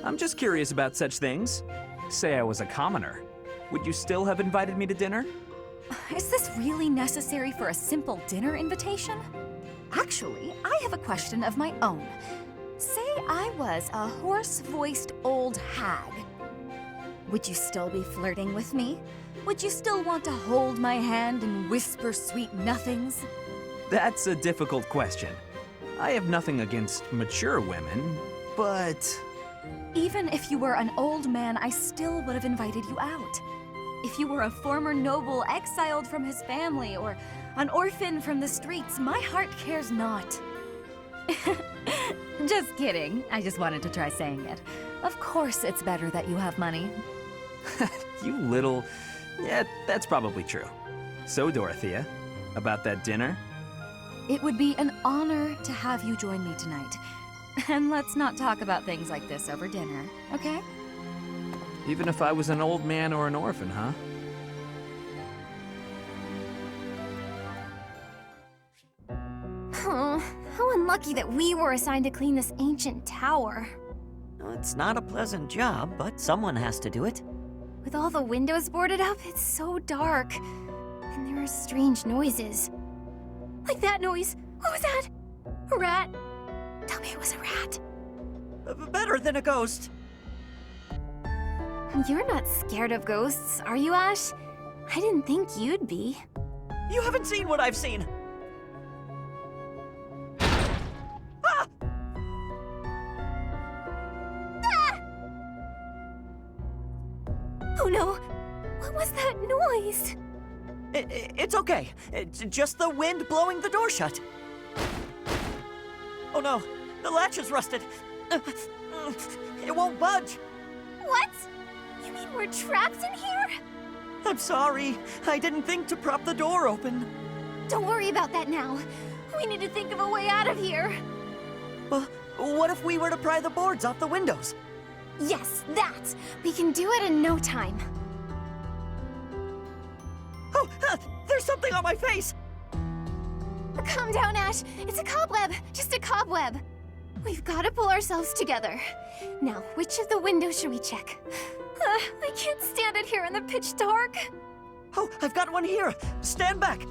I'm just curious about such things. Say I was a commoner. Would you still have invited me to dinner? Is this really necessary for a simple dinner invitation? Actually, I have a question of my own. Say I was a hoarse-voiced old hag. Would you still be flirting with me? Would you still want to hold my hand and whisper sweet nothings? That's a difficult question. I have nothing against mature women, but... Even if you were an old man, I still would have invited you out. If you were a former noble exiled from his family, or an orphan from the streets, my heart cares not. Just kidding. I just wanted to try saying it. Of course it's better that you have money. You little... Yeah, that's probably true. So, Dorothea, about that dinner? It would be an honor to have you join me tonight. And let's not talk about things like this over dinner, okay? Even if I was an old man or an orphan, huh? Oh, how unlucky that we were assigned to clean this ancient tower. It's not a pleasant job, but someone has to do it. With all the windows boarded up, it's so dark. And there are strange noises. Like that noise. What was that? A rat? Tell me it was a rat. Better than a ghost. You're not scared of ghosts, are you, Ash? I didn't think you'd be. You haven't seen what I've seen! Ah! Oh no! What was that noise? It's okay. It's just the wind blowing the door shut. Oh no, the latch is rusted. It won't budge. What? You mean we're trapped in here? I'm sorry. I didn't think to prop the door open. Don't worry about that now. We need to think of a way out of here. Well, what if we were to pry the boards off the windows? Yes, that! We can do it in no time. Oh, there's something on my face! Calm down, Ash. It's a cobweb. Just a cobweb. We've got to pull ourselves together. Now, which of the windows should we check? I can't stand it here in the pitch dark. Oh, I've got one here. Stand back.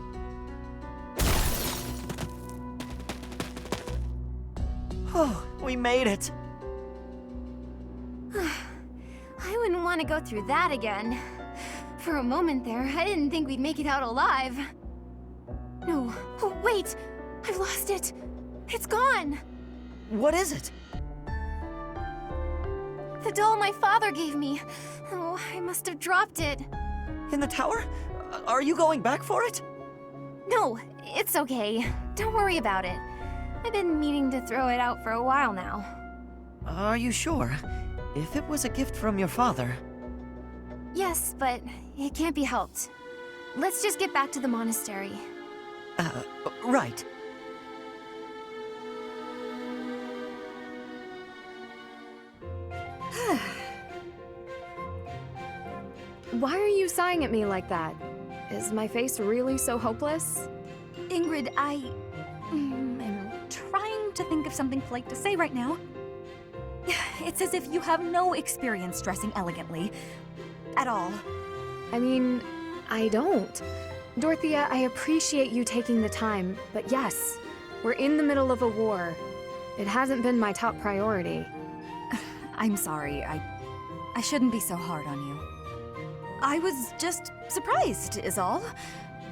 Oh, we made it. I wouldn't want to go through that again. For a moment there, I didn't think we'd make it out alive. No. Oh, wait! I've lost it. It's gone. What is it? The doll my father gave me. Oh, I must have dropped it. In the tower? Are you going back for it? No, it's okay. Don't worry about it. I've been meaning to throw it out for a while now. Are you sure? If it was a gift from your father... Yes, but it can't be helped. Let's just get back to the monastery. Right. Why are you sighing at me like that? Is my face really so hopeless? Ingrid, I am trying to think of something polite to say right now. It's as if you have no experience dressing elegantly. At all. I mean, I don't. Dorothea, I appreciate you taking the time, but yes, we're in the middle of a war. It hasn't been my top priority. I'm sorry, I shouldn't be so hard on you. I was just surprised, is all.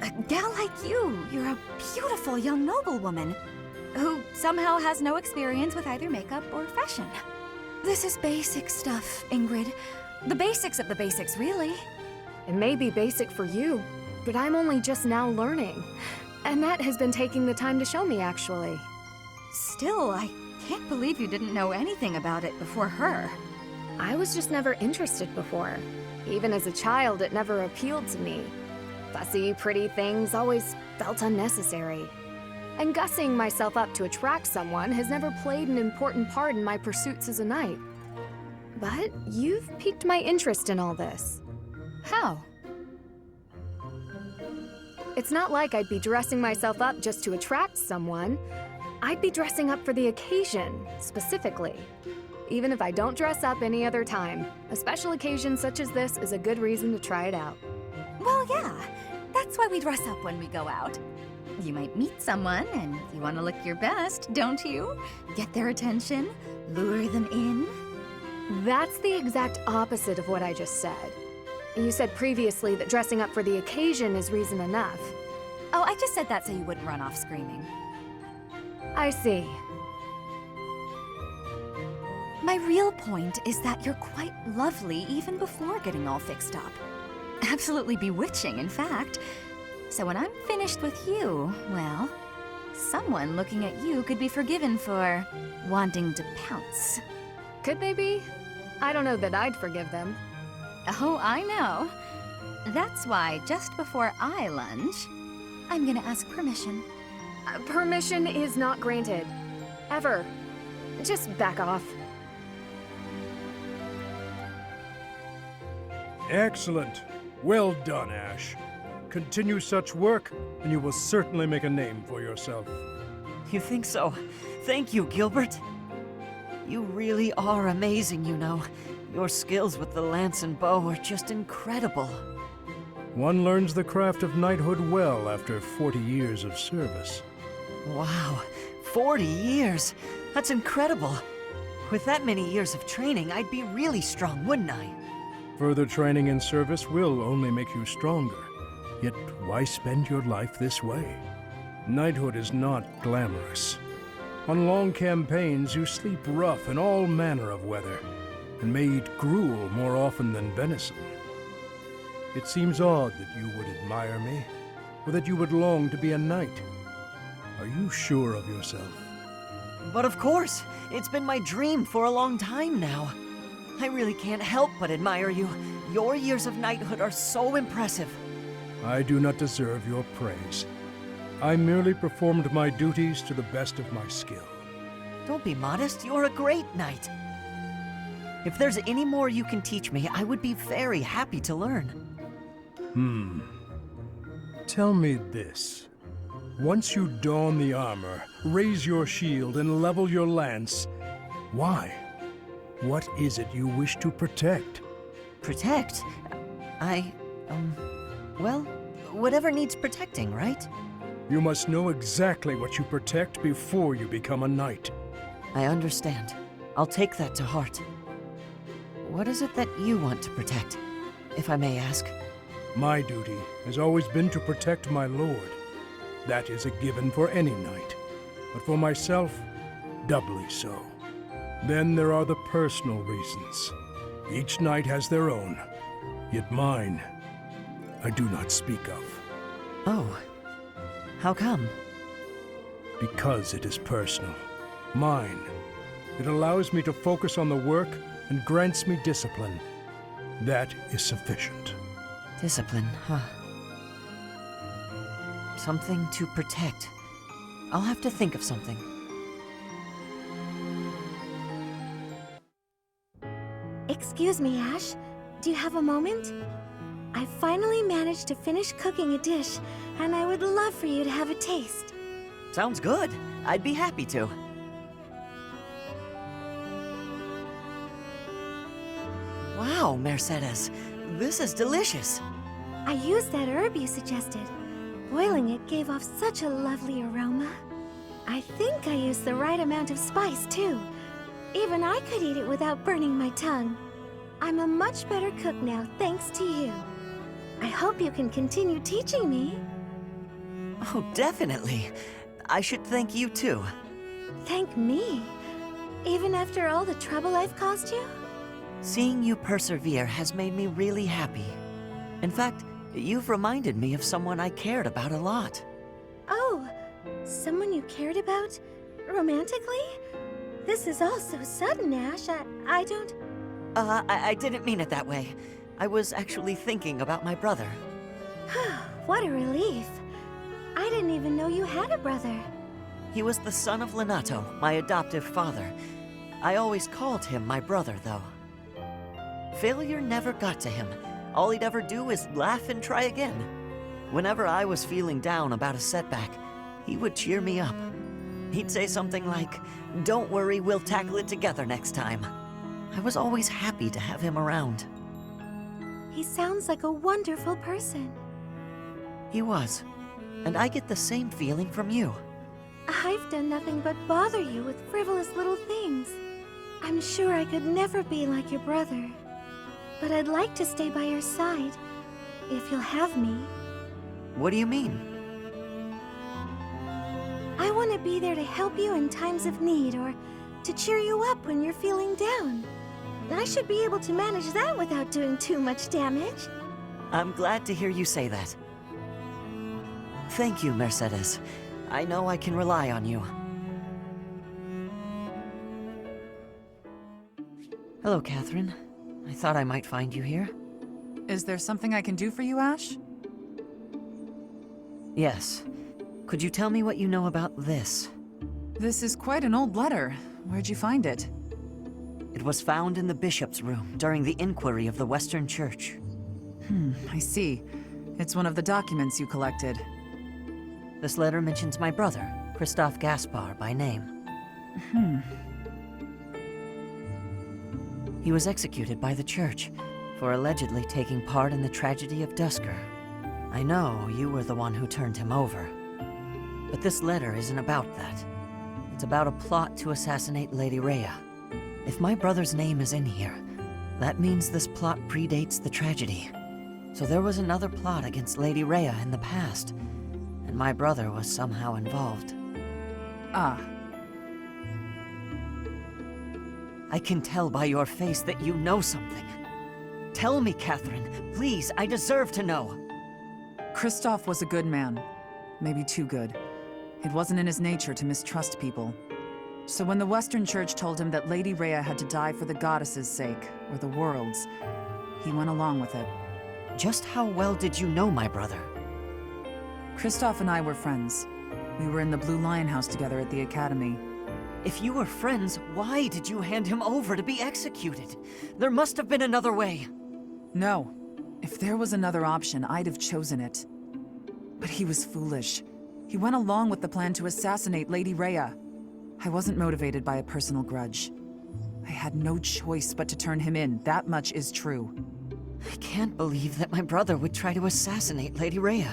A gal like you're a beautiful young noblewoman who somehow has no experience with either makeup or fashion. This is basic stuff, Ingrid. The basics of the basics, really. It may be basic for you, but I'm only just now learning. Annette has been taking the time to show me, actually. Still, I can't believe you didn't know anything about it before her. I was just never interested before. Even as a child, it never appealed to me. Fussy, pretty things always felt unnecessary. And gussing myself up to attract someone has never played an important part in my pursuits as a knight. But you've piqued my interest in all this. How? It's not like I'd be dressing myself up just to attract someone. I'd be dressing up for the occasion, specifically. Even if I don't dress up any other time, a special occasion such as this is a good reason to try it out. Well, yeah. That's why we dress up when we go out. You might meet someone, and you want to look your best, don't you? Get their attention, lure them in. That's the exact opposite of what I just said. You said previously that dressing up for the occasion is reason enough. Oh, I just said that so you wouldn't run off screaming. I see. My real point is that you're quite lovely even before getting all fixed up. Absolutely bewitching, in fact. So when I'm finished with you, well, someone looking at you could be forgiven for wanting to pounce. Could they be? I don't know that I'd forgive them. Oh, I know. That's why just before I lunge, I'm gonna ask permission. Permission is not granted. Ever. Just back off. Excellent. Well done, Ash. Continue such work, and you will certainly make a name for yourself. You think so? Thank you, Gilbert. You really are amazing, you know. Your skills with the lance and bow are just incredible. One learns the craft of knighthood well after 40 years of service. Wow, 40 years? That's incredible. With that many years of training, I'd be really strong, wouldn't I? Further training and service will only make you stronger. Yet why spend your life this way? Knighthood is not glamorous. On long campaigns, you sleep rough in all manner of weather, and may eat gruel more often than venison. It seems odd that you would admire me, or that you would long to be a knight. Are you sure of yourself? But of course! It's been my dream for a long time now. I really can't help but admire you. Your years of knighthood are so impressive. I do not deserve your praise. I merely performed my duties to the best of my skill. Don't be modest, you're a great knight. If there's any more you can teach me, I would be very happy to learn. Tell me this. Once you don the armor, raise your shield, and level your lance, why? What is it you wish to protect? Protect? Well, whatever needs protecting, right? You must know exactly what you protect before you become a knight. I understand. I'll take that to heart. What is it that you want to protect, if I may ask? My duty has always been to protect my lord. That is a given for any knight, but for myself, doubly so. Then there are the personal reasons. Each knight has their own, yet mine, I do not speak of. Oh, how come? Because it is personal. Mine. It allows me to focus on the work and grants me discipline. That is sufficient. Discipline, huh? Something to protect. I'll have to think of something. Excuse me, Ash. Do you have a moment? I finally managed to finish cooking a dish, and I would love for you to have a taste. Sounds good. I'd be happy to. Wow, Mercedes. This is delicious. I used that herb you suggested. Boiling it gave off such a lovely aroma. I think I used the right amount of spice, too. Even I could eat it without burning my tongue. I'm a much better cook now, thanks to you. I hope you can continue teaching me. Oh, definitely. I should thank you, too. Thank me? Even after all the trouble I've caused you? Seeing you persevere has made me really happy. In fact, you've reminded me of someone I cared about a lot. Oh, someone you cared about? Romantically? This is all so sudden, Ash. I don't... I didn't mean it that way. I was actually thinking about my brother. What a relief. I didn't even know you had a brother. He was the son of Lenato, my adoptive father. I always called him my brother, though. Failure never got to him. All he'd ever do is laugh and try again. Whenever I was feeling down about a setback, he would cheer me up. He'd say something like, "Don't worry, we'll tackle it together next time." I was always happy to have him around. He sounds like a wonderful person. He was. And I get the same feeling from you. I've done nothing but bother you with frivolous little things. I'm sure I could never be like your brother. But I'd like to stay by your side, if you'll have me. What do you mean? I want to be there to help you in times of need, or to cheer you up when you're feeling down. I should be able to manage that without doing too much damage. I'm glad to hear you say that. Thank you, Mercedes. I know I can rely on you. Hello, Catherine. I thought I might find you here. Is there something I can do for you, Ash? Yes. Could you tell me what you know about this? This is quite an old letter. Where'd you find it? It was found in the bishop's room during the inquiry of the Western Church. I see. It's one of the documents you collected. This letter mentions my brother, Christoph Gaspar, by name. He was executed by the church for allegedly taking part in the tragedy of Dusker. I know you were the one who turned him over. But this letter isn't about that. It's about a plot to assassinate Lady Rhea. If my brother's name is in here, that means this plot predates the tragedy. So there was another plot against Lady Rhea in the past, and my brother was somehow involved. Ah. I can tell by your face that you know something. Tell me, Catherine. Please, I deserve to know. Kristoff was a good man. Maybe too good. It wasn't in his nature to mistrust people. So when the Western Church told him that Lady Rhea had to die for the goddess's sake, or the world's, he went along with it. Just how well did you know my brother? Kristoff and I were friends. We were in the Blue Lion House together at the Academy. If you were friends, why did you hand him over to be executed? There must have been another way. No. If there was another option, I'd have chosen it. But he was foolish. He went along with the plan to assassinate Lady Rhea. I wasn't motivated by a personal grudge. I had no choice but to turn him in, that much is true. I can't believe that my brother would try to assassinate Lady Rhea.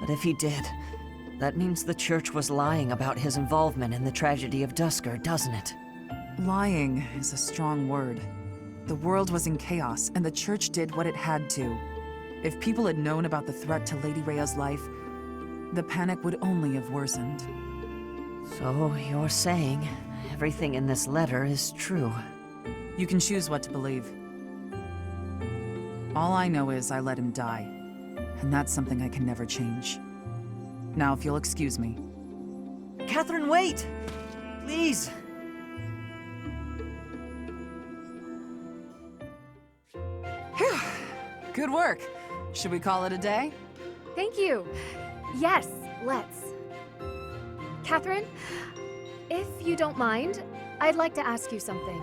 But if he did, that means the Church was lying about his involvement in the tragedy of Dusker, doesn't it? Lying is a strong word. The world was in chaos, and the Church did what it had to. If people had known about the threat to Lady Rhea's life, the panic would only have worsened. So you're saying everything in this letter is true? You can choose what to believe. All I know is I let him die, and that's something I can never change. Now, if you'll excuse me. Catherine, wait! Please! Phew! Good work. Should we call it a day? Thank you. Yes, let's. Catherine, if you don't mind, I'd like to ask you something.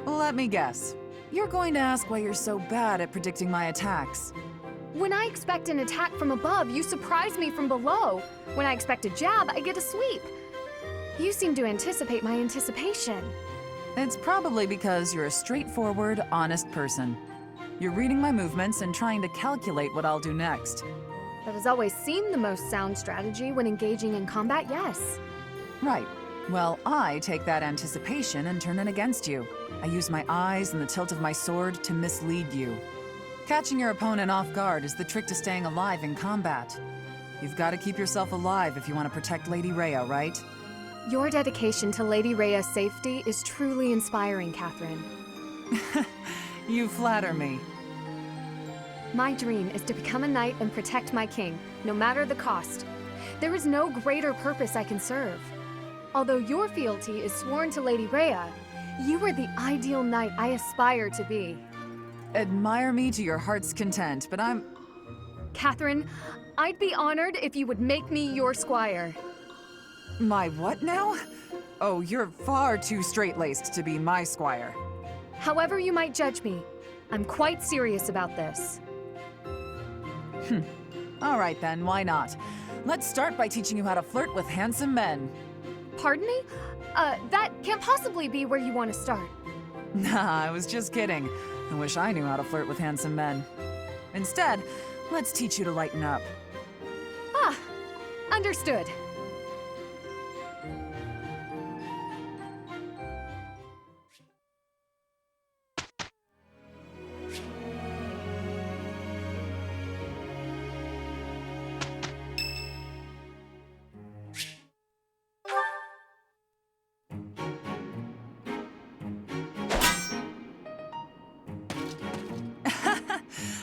Let me guess. You're going to ask why you're so bad at predicting my attacks. When I expect an attack from above, you surprise me from below. When I expect a jab, I get a sweep. You seem to anticipate my anticipation. It's probably because you're a straightforward, honest person. You're reading my movements and trying to calculate what I'll do next. That has always seemed the most sound strategy when engaging in combat, yes. Right. Well, I take that anticipation and turn it against you. I use my eyes and the tilt of my sword to mislead you. Catching your opponent off guard is the trick to staying alive in combat. You've got to keep yourself alive if you want to protect Lady Rhea, right? Your dedication to Lady Rhea's safety is truly inspiring, Catherine. You flatter me. My dream is to become a knight and protect my king, no matter the cost. There is no greater purpose I can serve. Although your fealty is sworn to Lady Rhea, you are the ideal knight I aspire to be. Admire me to your heart's content, but I'm... Catherine, I'd be honored if you would make me your squire. My what now? Oh, you're far too straight-laced to be my squire. However you might judge me, I'm quite serious about this. All right then, why not? Let's start by teaching you how to flirt with handsome men. Pardon me? That can't possibly be where you want to start. Nah, I was just kidding. I wish I knew how to flirt with handsome men. Instead, let's teach you to lighten up. Ah, understood.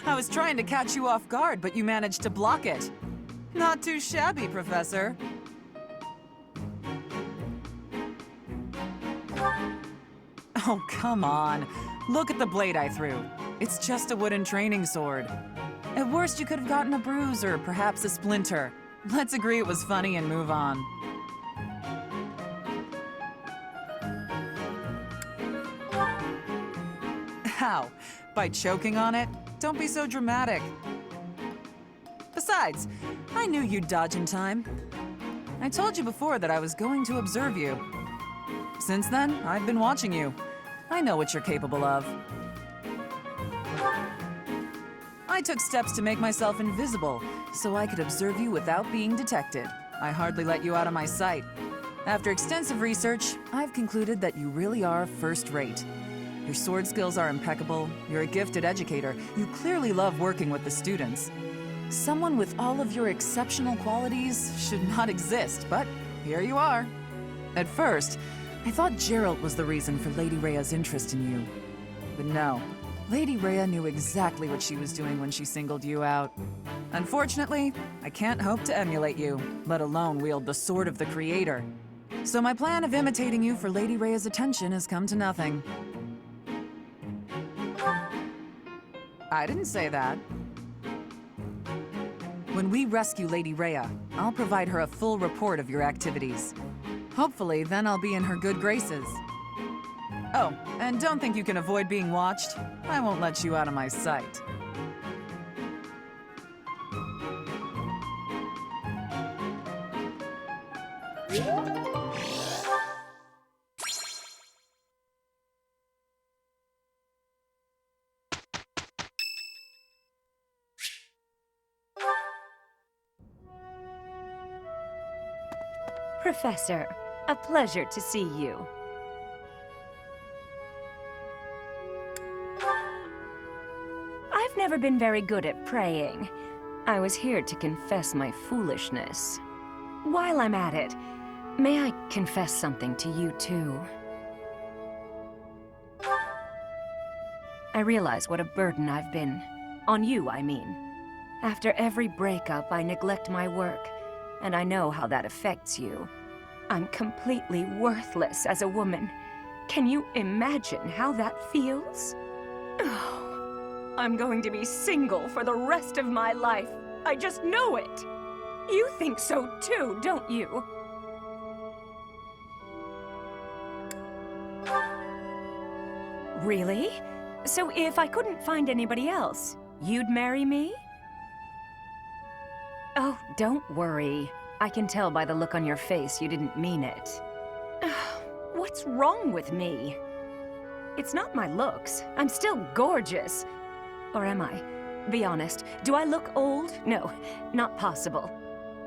I was trying to catch you off guard, but you managed to block it. Not too shabby, Professor. Oh, come on. Look at the blade I threw. It's just a wooden training sword. At worst, you could have gotten a bruise or perhaps a splinter. Let's agree it was funny and move on. How? By choking on it? Don't be so dramatic. Besides, I knew you'd dodge in time. I told you before that I was going to observe you. Since then, I've been watching you. I know what you're capable of. I took steps to make myself invisible, so I could observe you without being detected. I hardly let you out of my sight. After extensive research, I've concluded that you really are first-rate. Your sword skills are impeccable, you're a gifted educator, you clearly love working with the students. Someone with all of your exceptional qualities should not exist, but here you are. At first, I thought Geralt was the reason for Lady Rhea's interest in you. But no, Lady Rhea knew exactly what she was doing when she singled you out. Unfortunately, I can't hope to emulate you, let alone wield the sword of the Creator. So my plan of imitating you for Lady Rhea's attention has come to nothing. I didn't say that. When we rescue Lady Rhea, I'll provide her a full report of your activities. Hopefully, then I'll be in her good graces. Oh, and don't think you can avoid being watched. I won't let you out of my sight. Professor, a pleasure to see you. I've never been very good at praying. I was here to confess my foolishness. While I'm at it, may I confess something to you too? I realize what a burden I've been. On you, I mean. After every breakup, I neglect my work, and I know how that affects you. I'm completely worthless as a woman. Can you imagine how that feels? Oh, I'm going to be single for the rest of my life. I just know it. You think so too, don't you? Really? So if I couldn't find anybody else, you'd marry me? Oh, don't worry. I can tell by the look on your face you didn't mean it. What's wrong with me? It's not my looks. I'm still gorgeous. Or am I? Be honest, do I look old? No, not possible.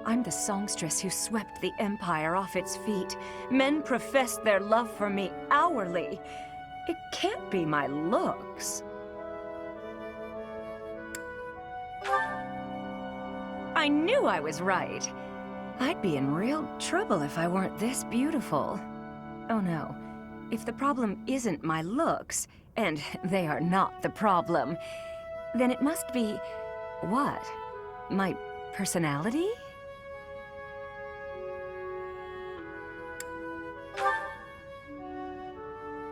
I'm the songstress who swept the Empire off its feet. Men professed their love for me hourly. It can't be my looks. I knew I was right. I'd be in real trouble if I weren't this beautiful. Oh no. If the problem isn't my looks, and they are not the problem, then it must be... what? My personality?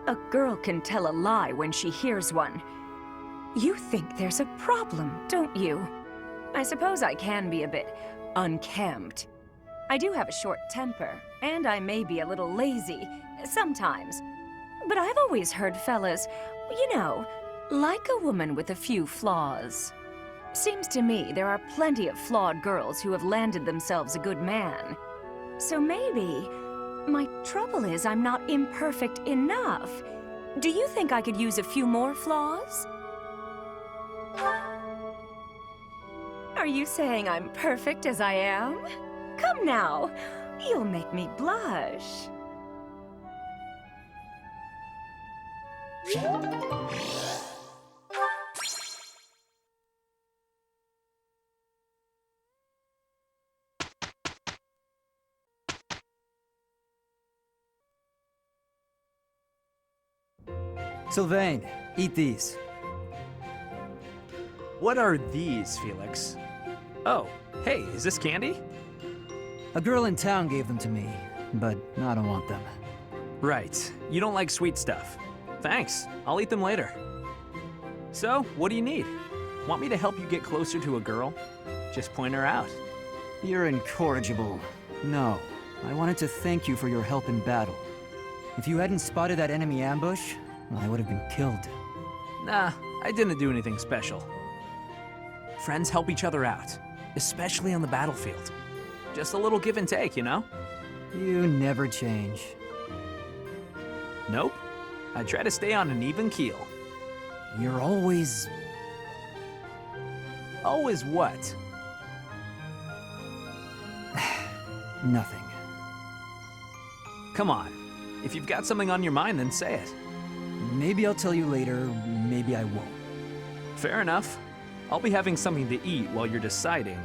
A girl can tell a lie when she hears one. You think there's a problem, don't you? I suppose I can be a bit unkempt. I do have a short temper, and I may be a little lazy, sometimes. But I've always heard fellas, you know, like a woman with a few flaws. Seems to me there are plenty of flawed girls who have landed themselves a good man. So maybe my trouble is I'm not imperfect enough. Do you think I could use a few more flaws? Are you saying I'm perfect as I am? Come now, you'll make me blush. Sylvain, eat these. What are these, Felix? Oh, hey, is this candy? A girl in town gave them to me, but I don't want them. Right. You don't like sweet stuff. Thanks. I'll eat them later. So, what do you need? Want me to help you get closer to a girl? Just point her out. You're incorrigible. No, I wanted to thank you for your help in battle. If you hadn't spotted that enemy ambush, I would have been killed. Nah, I didn't do anything special. Friends help each other out, especially on the battlefield. Just a little give and take, you know? You never change. Nope. I try to stay on an even keel. You're always... Always what? Nothing. Come on. If you've got something on your mind, then say it. Maybe I'll tell you later, maybe I won't. Fair enough. I'll be having something to eat while you're deciding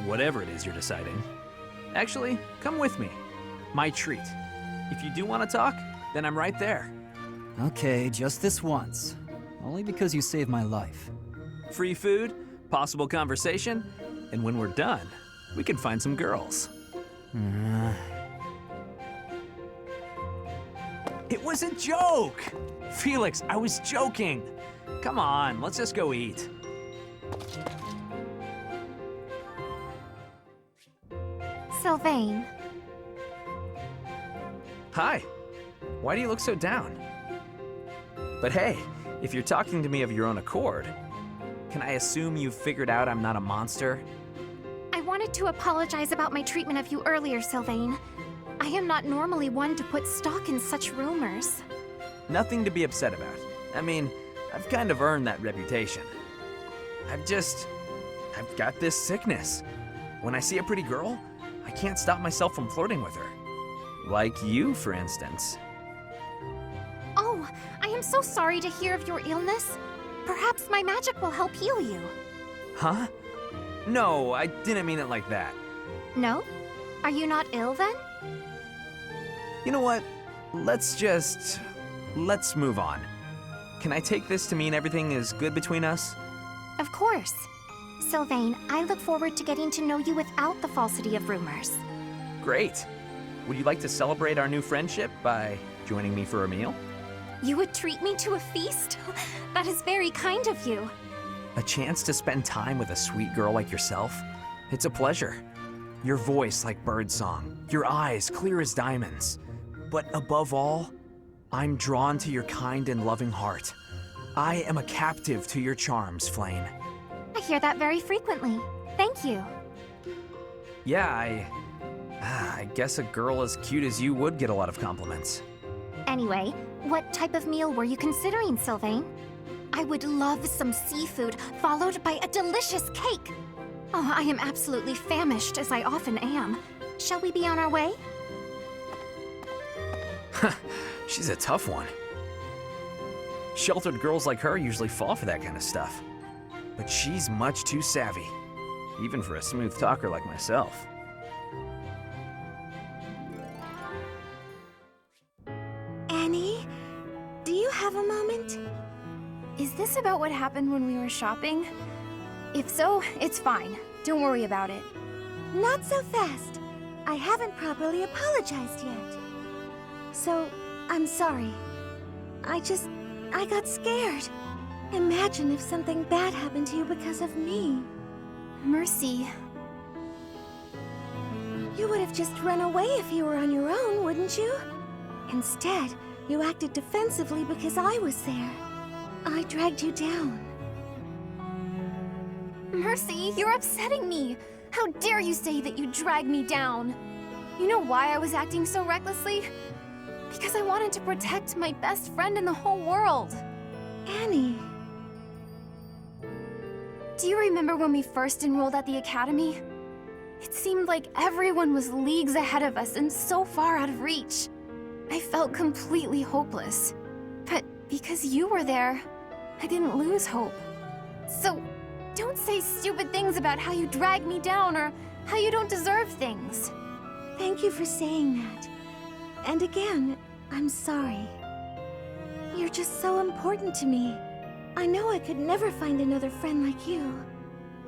whatever it is you're deciding. Actually, come with me. My treat. If you do want to talk, then I'm right there. Okay, just this once. Only because you saved my life. Free food, possible conversation, and when we're done, we can find some girls. It was a joke! Felix, I was joking. Come on, let's just go eat. Sylvain, Hi. Why do you look so down? But hey, if you're talking to me of your own accord, can I assume you've figured out I'm not a monster? I wanted to apologize about my treatment of you earlier, Sylvain. I am not normally one to put stock in such rumors. Nothing to be upset about. I mean, I've kind of earned that reputation. I've got this sickness. When I see a pretty girl, I can't stop myself from flirting with her. Like you, for instance. Oh, I am so sorry to hear of your illness. Perhaps my magic will help heal you. Huh? No, I didn't mean it like that. No? Are you not ill then? You know what? Let's move on. Can I take this to mean everything is good between us? Of course. Sylvain, I look forward to getting to know you without the falsity of rumors. Great. Would you like to celebrate our new friendship by joining me for a meal? You would treat me to a feast? That is very kind of you. A chance to spend time with a sweet girl like yourself? It's a pleasure. Your voice like birdsong, your eyes clear as diamonds. But above all, I'm drawn to your kind and loving heart. I am a captive to your charms, Flame. I hear that very frequently. Thank you. Yeah, I guess a girl as cute as you would get a lot of compliments. Anyway, what type of meal were you considering, Sylvain? I would love some seafood, followed by a delicious cake. Oh, I am absolutely famished, as I often am. Shall we be on our way? She's a tough one. Sheltered girls like her usually fall for that kind of stuff. But she's much too savvy, even for a smooth talker like myself. Annie, do you have a moment? Is this about what happened when we were shopping? If so, it's fine. Don't worry about it. Not so fast. I haven't properly apologized yet. So, I'm sorry. I got scared. Imagine if something bad happened to you because of me. Mercy. You would have just run away if you were on your own, wouldn't you? Instead, you acted defensively because I was there. I dragged you down. Mercy, you're upsetting me. How dare you say that you dragged me down? You know why I was acting so recklessly? Because I wanted to protect my best friend in the whole world. Annie. Do you remember when we first enrolled at the academy? It seemed like everyone was leagues ahead of us and so far out of reach. I felt completely hopeless. But because you were there, I didn't lose hope. So, don't say stupid things about how you dragged me down or how you don't deserve things. Thank you for saying that. And again, I'm sorry. You're just so important to me. I know I could never find another friend like you.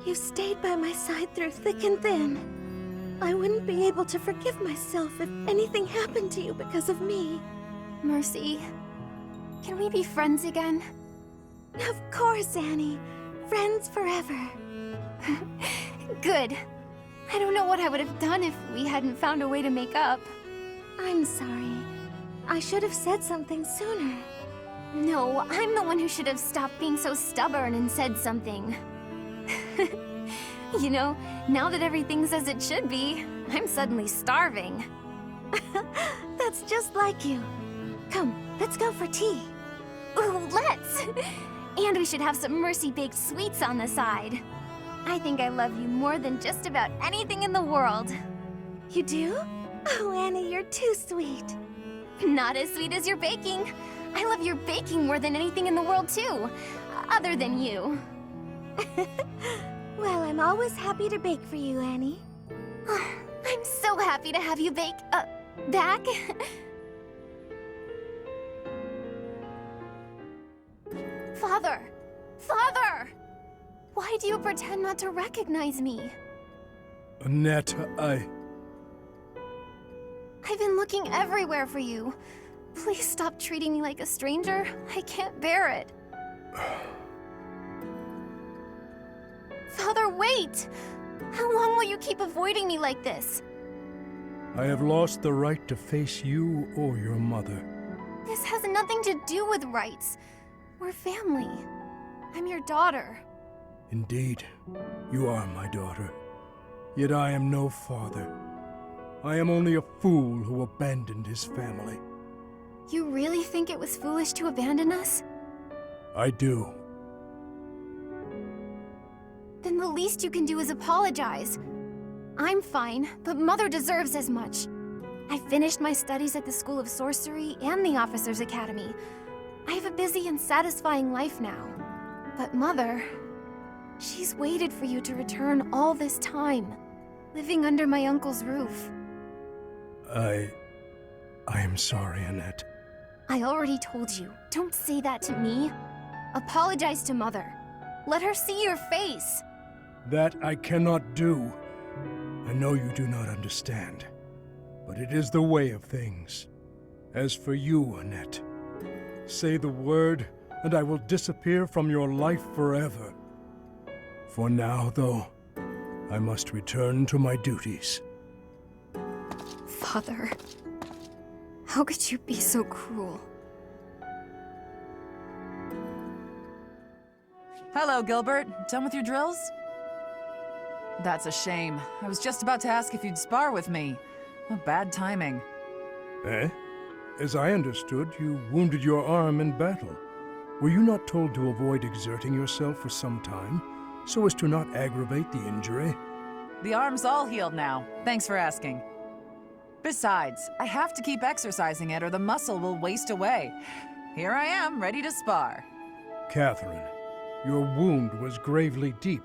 You've stayed by my side through thick and thin. I wouldn't be able to forgive myself if anything happened to you because of me. Mercy, can we be friends again? Of course, Annie. Friends forever. Good. I don't know what I would have done if we hadn't found a way to make up. I'm sorry. I should have said something sooner. No, I'm the one who should have stopped being so stubborn and said something. You know, now that everything's as it should be, I'm suddenly starving. That's just like you. Come, let's go for tea. Ooh, let's! And we should have some Mercy-baked sweets on the side. I think I love you more than just about anything in the world. You do? Oh, Annie, you're too sweet. Not as sweet as your baking. I love your baking more than anything in the world, too. Other than you. Well, I'm always happy to bake for you, Annie. I'm so happy to have you back. Father! Father! Why do you pretend not to recognize me? Annette, I've been looking everywhere for you. Please stop treating me like a stranger. I can't bear it. Father, wait! How long will you keep avoiding me like this? I have lost the right to face you or your mother. This has nothing to do with rights. We're family. I'm your daughter. Indeed, you are my daughter. Yet I am no father. I am only a fool who abandoned his family. You really think it was foolish to abandon us? I do. Then the least you can do is apologize. I'm fine, but Mother deserves as much. I finished my studies at the School of Sorcery and the Officers' Academy. I have a busy and satisfying life now. But Mother, she's waited for you to return all this time, living under my uncle's roof. I am sorry, Annette. I already told you, don't say that to me. Apologize to Mother. Let her see your face. That I cannot do. I know you do not understand, but it is the way of things. As for you, Annette, say the word, and I will disappear from your life forever. For now, though, I must return to my duties. Father, how could you be so cruel? Hello, Gilbert. Done with your drills? That's a shame. I was just about to ask if you'd spar with me. Oh, bad timing. Eh? As I understood, you wounded your arm in battle. Were you not told to avoid exerting yourself for some time, so as to not aggravate the injury? The arm's all healed now. Thanks for asking. Besides, I have to keep exercising it or the muscle will waste away. Here I am, ready to spar. Catherine, your wound was gravely deep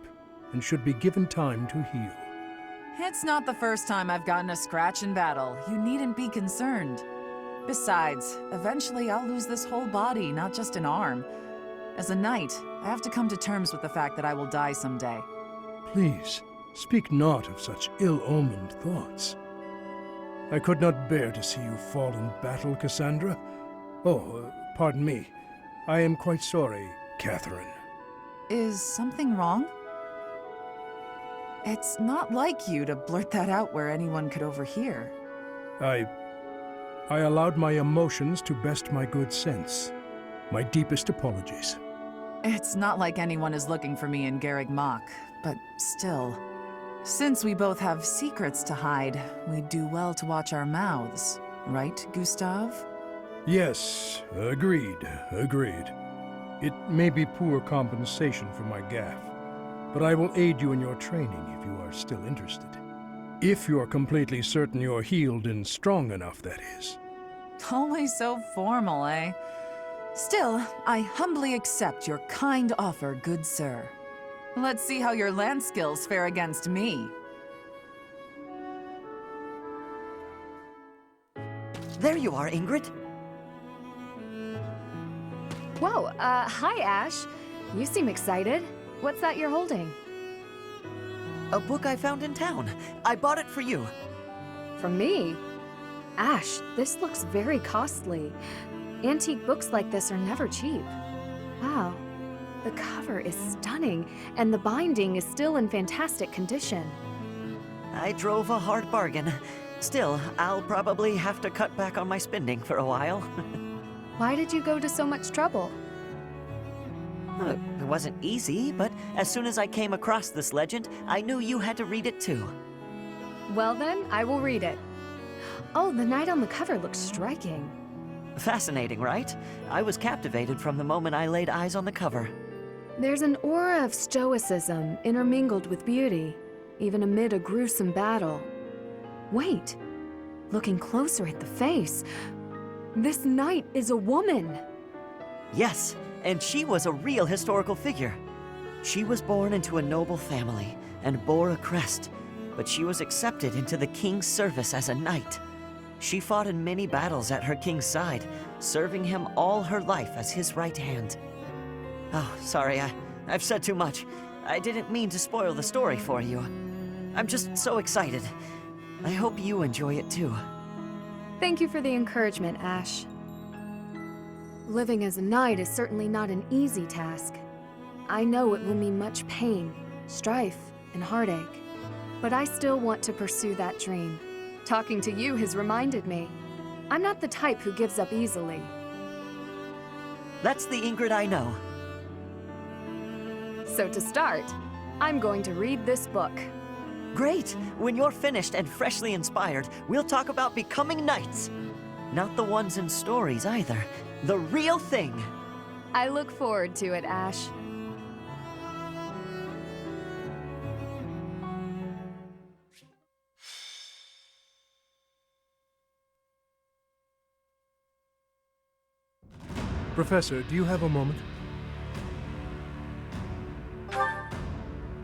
and should be given time to heal. It's not the first time I've gotten a scratch in battle. You needn't be concerned. Besides, eventually I'll lose this whole body, not just an arm. As a knight, I have to come to terms with the fact that I will die someday. Please, speak not of such ill-omened thoughts. I could not bear to see you fall in battle, Cassandra. Oh, pardon me. I am quite sorry, Catherine. Is something wrong? It's not like you to blurt that out where anyone could overhear. I allowed my emotions to best my good sense. My deepest apologies. It's not like anyone is looking for me in Garreg Mach, but still. Since we both have secrets to hide, we'd do well to watch our mouths. Right, Gustav? Yes, agreed. It may be poor compensation for my gaffe, but I will aid you in your training if you are still interested. If you're completely certain you're healed and strong enough, that is. Always so formal, eh? Still, I humbly accept your kind offer, good sir. Let's see how your lance skills fare against me. There you are, Ingrid. Whoa, hi, Ash. You seem excited. What's that you're holding? A book I found in town. I bought it for you. From me? Ash, this looks very costly. Antique books like this are never cheap. Wow, the cover is stunning, and the binding is still in fantastic condition. I drove a hard bargain. Still, I'll probably have to cut back on my spending for a while. Why did you go to so much trouble? It wasn't easy, but as soon as I came across this legend, I knew you had to read it too. Well then, I will read it. Oh, the knight on the cover looks striking. Fascinating, right? I was captivated from the moment I laid eyes on the cover. There's an aura of stoicism intermingled with beauty, even amid a gruesome battle. Wait, looking closer at the face, this knight is a woman. Yes, and she was a real historical figure. She was born into a noble family and bore a crest, but she was accepted into the king's service as a knight. She fought in many battles at her king's side, serving him all her life as his right hand. Oh, sorry, I've said too much. I didn't mean to spoil the story for you. I'm just so excited. I hope you enjoy it too. Thank you for the encouragement, Ash. Living as a knight is certainly not an easy task. I know it will mean much pain, strife, and heartache. But I still want to pursue that dream. Talking to you has reminded me. I'm not the type who gives up easily. That's the Ingrid I know. So to start, I'm going to read this book. Great! When you're finished and freshly inspired, we'll talk about becoming knights. Not the ones in stories either. The real thing. I look forward to it, Ash. Professor, do you have a moment?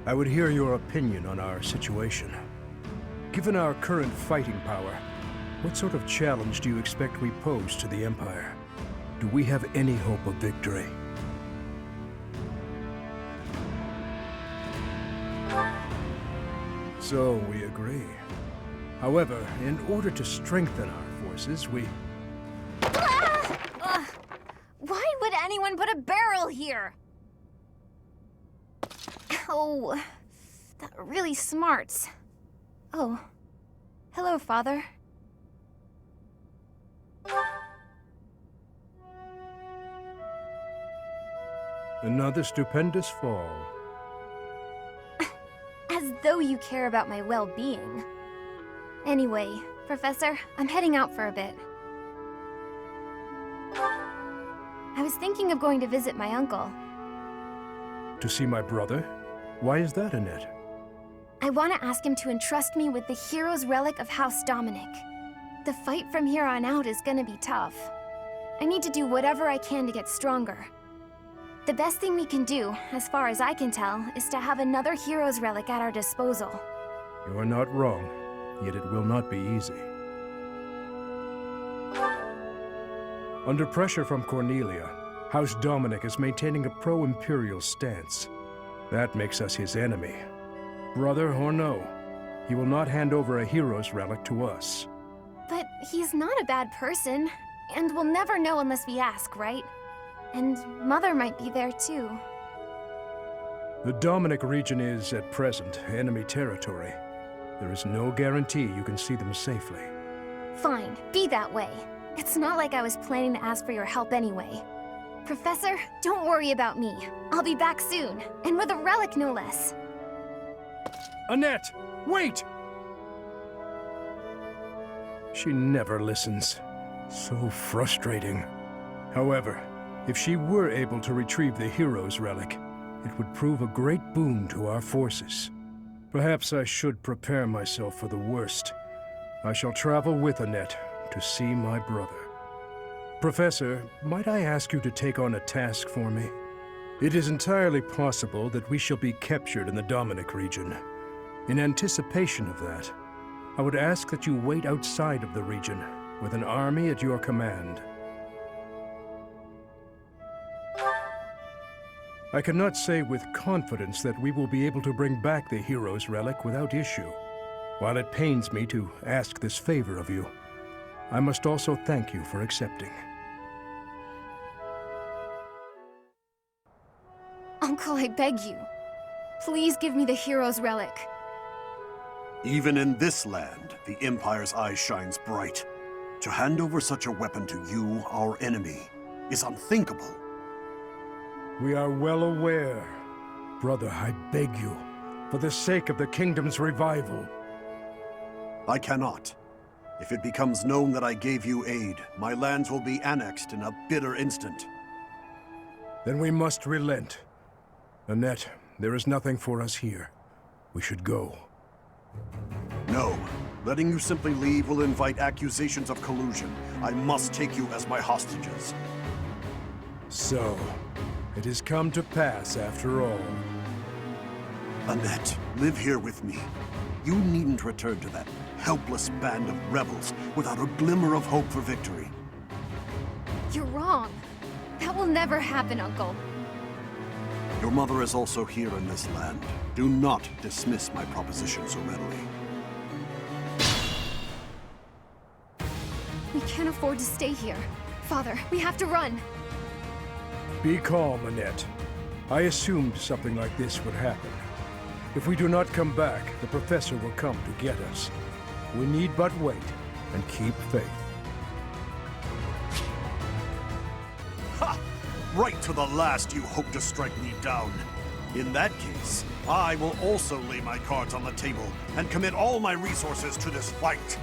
I would hear your opinion on our situation. Given our current fighting power, what sort of challenge do you expect we pose to the Empire? Do we have any hope of victory? So we agree. However, in order to strengthen our forces, we... Why would anyone put a barrel here? Oh, that really smarts. Oh, hello, Father. Another stupendous fall. As though you care about my well-being. Anyway, Professor, I'm heading out for a bit. I was thinking of going to visit my uncle. To see my brother? Why is that, Annette? I want to ask him to entrust me with the hero's relic of House Dominic. The fight from here on out is gonna be tough. I need to do whatever I can to get stronger. The best thing we can do, as far as I can tell, is to have another hero's relic at our disposal. You are not wrong, yet it will not be easy. Under pressure from Cornelia, House Dominic is maintaining a pro-Imperial stance. That makes us his enemy. Brother or no, he will not hand over a hero's relic to us. But he's not a bad person, and we'll never know unless we ask, right? And Mother might be there too. The Dominic region is, at present, enemy territory. There is no guarantee you can see them safely. Fine, be that way. It's not like I was planning to ask for your help anyway. Professor, don't worry about me. I'll be back soon, and with a relic no less. Annette, wait! She never listens. So frustrating. However, if she were able to retrieve the hero's relic, it would prove a great boon to our forces. Perhaps I should prepare myself for the worst. I shall travel with Annette to see my brother. Professor, might I ask you to take on a task for me? It is entirely possible that we shall be captured in the Dominic region. In anticipation of that, I would ask that you wait outside of the region with an army at your command. I cannot say with confidence that we will be able to bring back the hero's relic without issue. While it pains me to ask this favor of you, I must also thank you for accepting. Uncle, I beg you. Please give me the hero's relic. Even in this land, the Empire's eye shines bright. To hand over such a weapon to you, our enemy, is unthinkable. We are well aware. Brother, I beg you, for the sake of the kingdom's revival. I cannot. If it becomes known that I gave you aid, my lands will be annexed in a bitter instant. Then we must relent. Annette, there is nothing for us here. We should go. No. Letting you simply leave will invite accusations of collusion. I must take you as my hostages. So, it has come to pass after all. Annette, live here with me. You needn't return to that helpless band of rebels without a glimmer of hope for victory. You're wrong. That will never happen, Uncle. Your mother is also here in this land. Do not dismiss my proposition so readily. We can't afford to stay here. Father, we have to run. Be calm, Annette. I assumed something like this would happen. If we do not come back, the Professor will come to get us. We need but wait and keep faith. Ha! Right to the last you hope to strike me down. In that case, I will also lay my cards on the table and commit all my resources to this fight.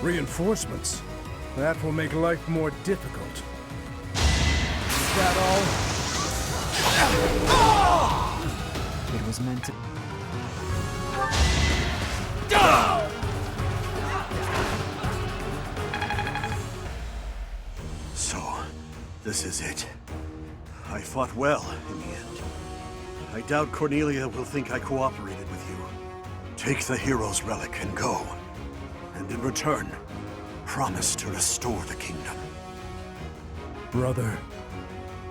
Reinforcements? That will make life more difficult. Is that all? It was meant to... So, this is it. I fought well in the end. I doubt Cornelia will think I cooperated with you. Take the hero's relic and go. And in return, promise to restore the kingdom. Brother,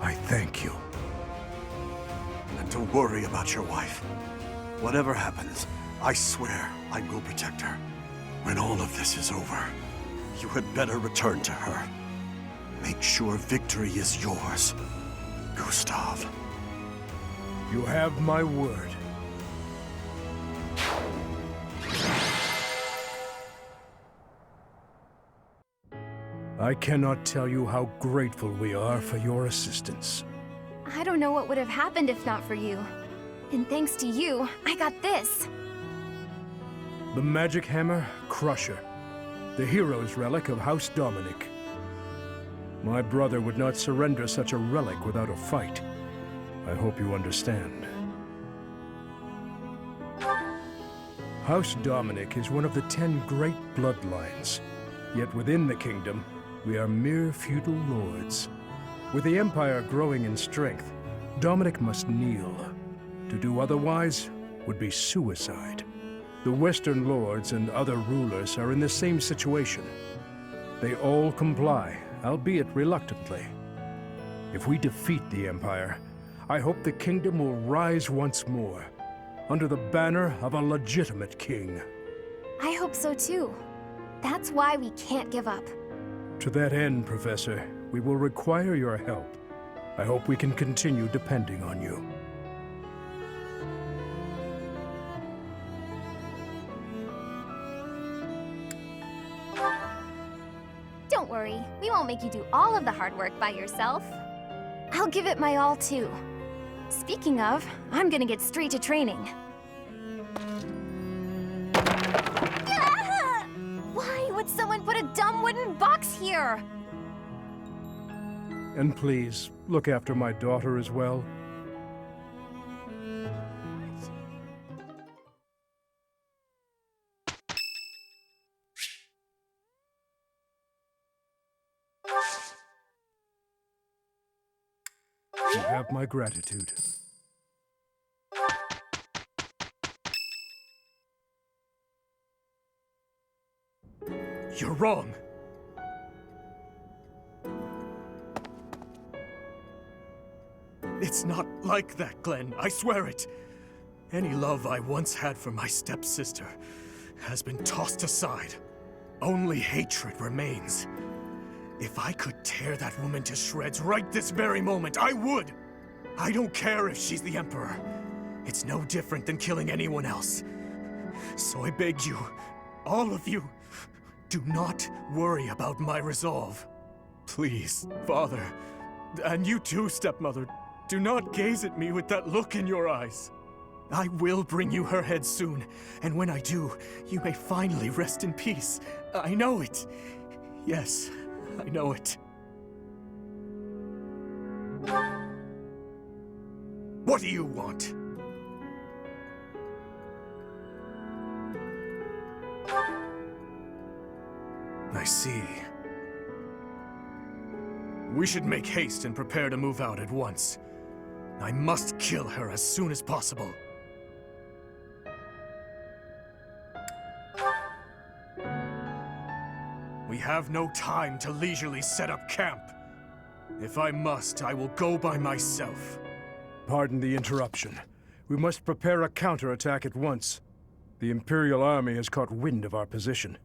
I thank you. And don't worry about your wife. Whatever happens, I swear I will protect her. When all of this is over, you had better return to her. Make sure victory is yours, Gustav. You have my word. I cannot tell you how grateful we are for your assistance. I don't know what would have happened if not for you. And thanks to you, I got this. The Magic Hammer Crusher. The hero's relic of House Dominic. My brother would not surrender such a relic without a fight. I hope you understand. House Dominic is one of the 10 great bloodlines. Yet within the kingdom, we are mere feudal lords. With the Empire growing in strength, Dominic must kneel. To do otherwise would be suicide. The Western lords and other rulers are in the same situation. They all comply, albeit reluctantly. If we defeat the Empire, I hope the kingdom will rise once more, under the banner of a legitimate king. I hope so too. That's why we can't give up. To that end, Professor, we will require your help. I hope we can continue depending on you. Don't worry, we won't make you do all of the hard work by yourself. I'll give it my all too. Speaking of, I'm gonna get straight to training. Why would someone put a dumb wooden box here? And please, look after my daughter as well. You have my gratitude. You're wrong. It's not like that, Glenn. I swear it. Any love I once had for my stepsister has been tossed aside. Only hatred remains. If I could tear that woman to shreds right this very moment, I would! I don't care if she's the Emperor. It's no different than killing anyone else. So I beg you, all of you, do not worry about my resolve. Please, Father, and you too, stepmother, do not gaze at me with that look in your eyes. I will bring you her head soon, and when I do, you may finally rest in peace. I know it. Yes, I know it. What do you want? I see. We should make haste and prepare to move out at once. I must kill her as soon as possible. We have no time to leisurely set up camp. If I must, I will go by myself. Pardon the interruption. We must prepare a counterattack at once. The Imperial Army has caught wind of our position.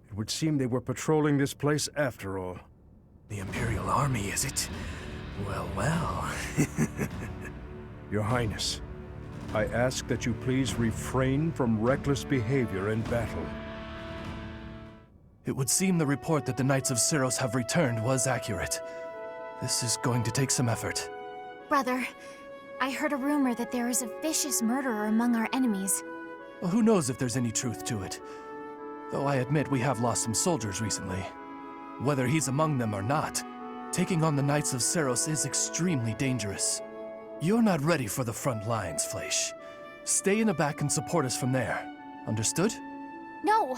It would seem they were patrolling this place after all. The Imperial Army, is it? Well, well. Your Highness, I ask that you please refrain from reckless behavior in battle. It would seem the report that the Knights of Syros have returned was accurate. This is going to take some effort. Brother, I heard a rumor that there is a vicious murderer among our enemies. Well, who knows if there's any truth to it? Though I admit we have lost some soldiers recently. Whether he's among them or not, taking on the Knights of Syros is extremely dangerous. You're not ready for the front lines, Fleisch. Stay in the back and support us from there. Understood? No!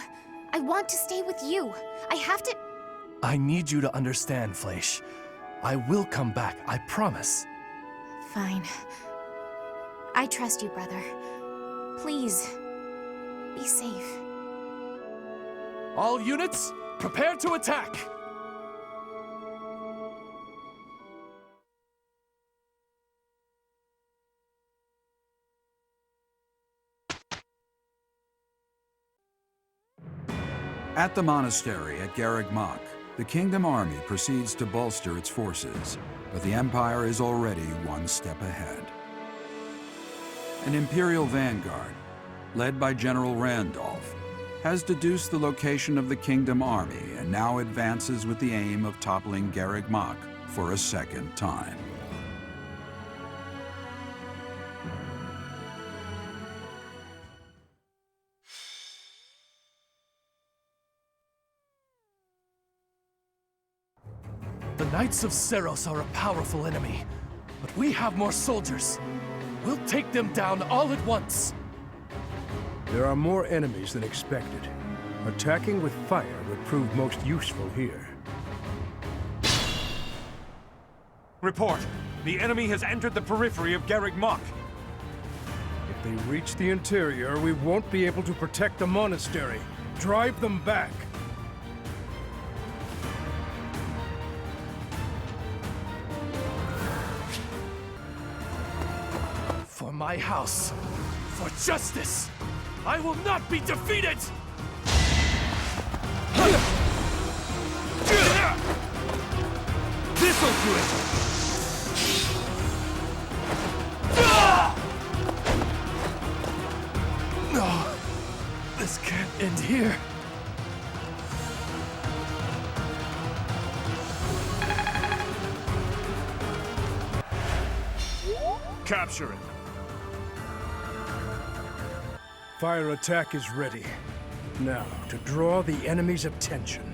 I want to stay with you. I have to... I need you to understand, Fleisch. I will come back, I promise. Fine. I trust you, brother. Please, be safe. All units, prepare to attack! At the monastery at Garreg Mach, the Kingdom Army proceeds to bolster its forces, but the Empire is already one step ahead. An Imperial vanguard, led by General Randolph, has deduced the location of the Kingdom Army and now advances with the aim of toppling Garreg Mach for a second time. The Knights of Syros are a powerful enemy, but we have more soldiers. We'll take them down all at once. There are more enemies than expected. Attacking with fire would prove most useful here. Report! The enemy has entered the periphery of Garreg Mach. If they reach the interior, we won't be able to protect the monastery. Drive them back! For my house, for justice, I will not be defeated! This'll do it! No, this can't end here. Capture him. Fire attack is ready. Now, to draw the enemy's attention.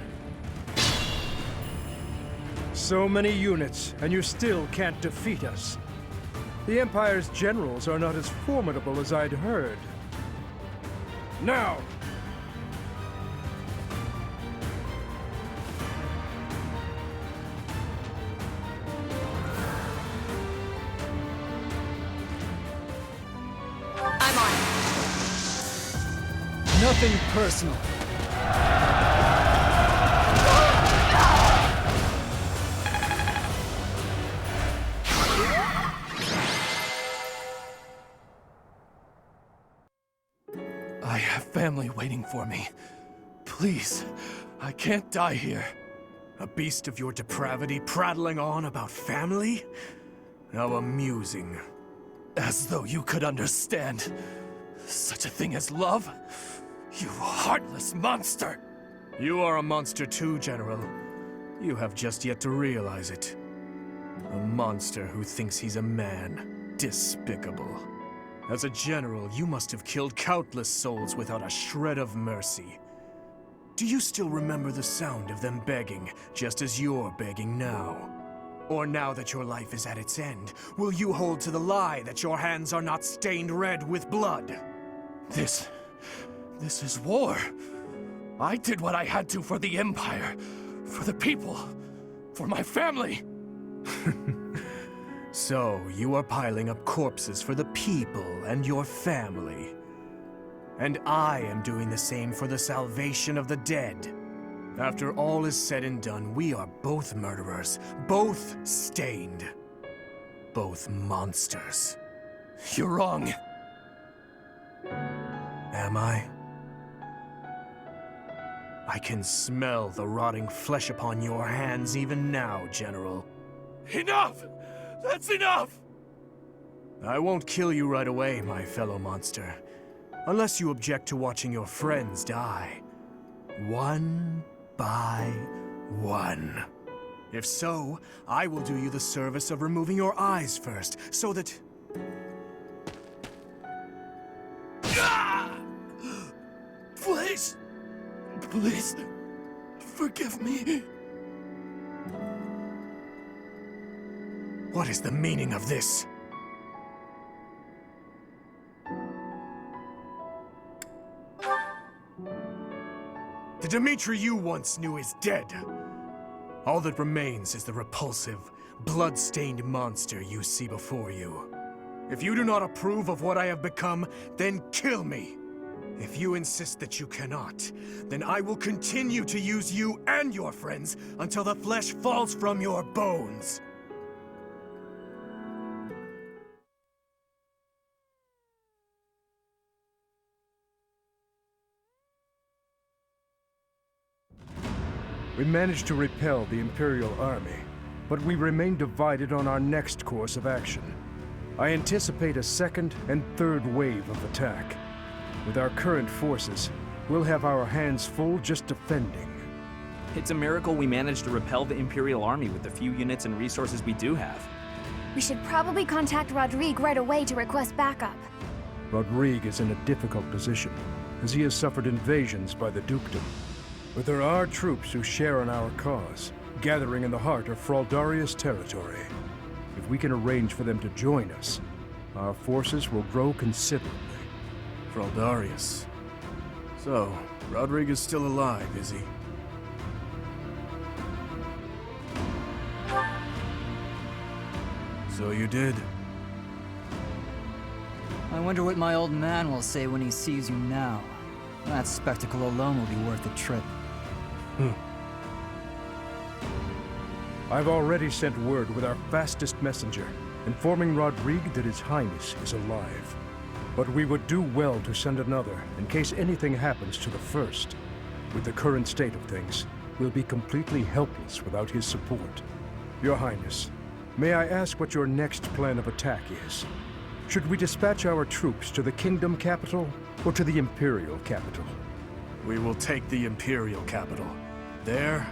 So many units, and you still can't defeat us. The Empire's generals are not as formidable as I'd heard. Now! I'm on. Nothing personal. I have family waiting for me. Please, I can't die here. A beast of your depravity prattling on about family? How amusing. As though you could understand such a thing as love? You heartless monster! You are a monster too, General. You have just yet to realize it. A monster who thinks he's a man. Despicable. As a general, you must have killed countless souls without a shred of mercy. Do you still remember the sound of them begging, just as you're begging now? Or now that your life is at its end, will you hold to the lie that your hands are not stained red with blood? This is war. I did what I had to for the Empire, for the people, for my family. So, you are piling up corpses for the people and your family. And I am doing the same for the salvation of the dead. After all is said and done, we are both murderers, both stained, both monsters. You're wrong. Am I? I can smell the rotting flesh upon your hands even now, General. Enough! That's enough! I won't kill you right away, my fellow monster. Unless you object to watching your friends die. One by one. If so, I will do you the service of removing your eyes first, so that... Please! Please, forgive me. What is the meaning of this? The Dimitri you once knew is dead. All that remains is the repulsive, blood-stained monster you see before you. If you do not approve of what I have become, then kill me. If you insist that you cannot, then I will continue to use you and your friends until the flesh falls from your bones. We managed to repel the Imperial Army, but we remain divided on our next course of action. I anticipate a second and third wave of attack. With our current forces, we'll have our hands full just defending. It's a miracle we managed to repel the Imperial Army with the few units and resources we do have. We should probably contact Rodrigue right away to request backup. Rodrigue is in a difficult position, as he has suffered invasions by the Dukedom. But there are troops who share in our cause, gathering in the heart of Fraldarius territory. If we can arrange for them to join us, our forces will grow considerably. Fraldarius. So, Rodrigue is still alive, is he? So you did. I wonder what my old man will say when he sees you now. That spectacle alone will be worth the trip. I've already sent word with our fastest messenger, informing Rodrigue that His Highness is alive. But we would do well to send another, in case anything happens to the first. With the current state of things, we'll be completely helpless without his support. Your Highness, may I ask what your next plan of attack is? Should we dispatch our troops to the Kingdom capital, or to the Imperial capital? We will take the Imperial capital. There,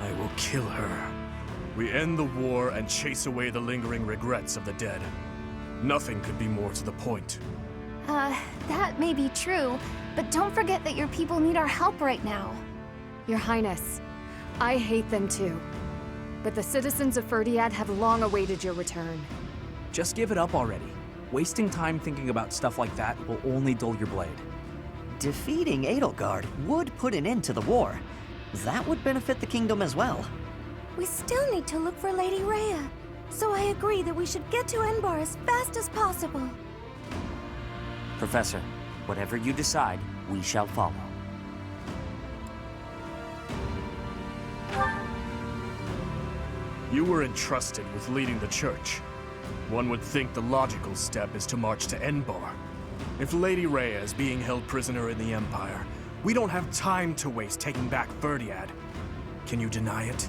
I will kill her. We end the war and chase away the lingering regrets of the dead. Nothing could be more to the point. That may be true, but don't forget that your people need our help right now. Your Highness, I hate them too. But the citizens of Ferdiad have long awaited your return. Just give it up already. Wasting time thinking about stuff like that will only dull your blade. Defeating Edelgard would put an end to the war. That would benefit the kingdom as well. We still need to look for Lady Rhea. So I agree that we should get to Enbar as fast as possible. Professor, whatever you decide, we shall follow. You were entrusted with leading the church. One would think the logical step is to march to Enbar. If Lady Rhea is being held prisoner in the Empire, we don't have time to waste taking back Ferdiad. Can you deny it?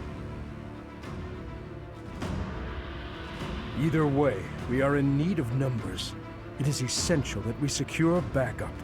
Either way, we are in need of numbers. It is essential that we secure backup.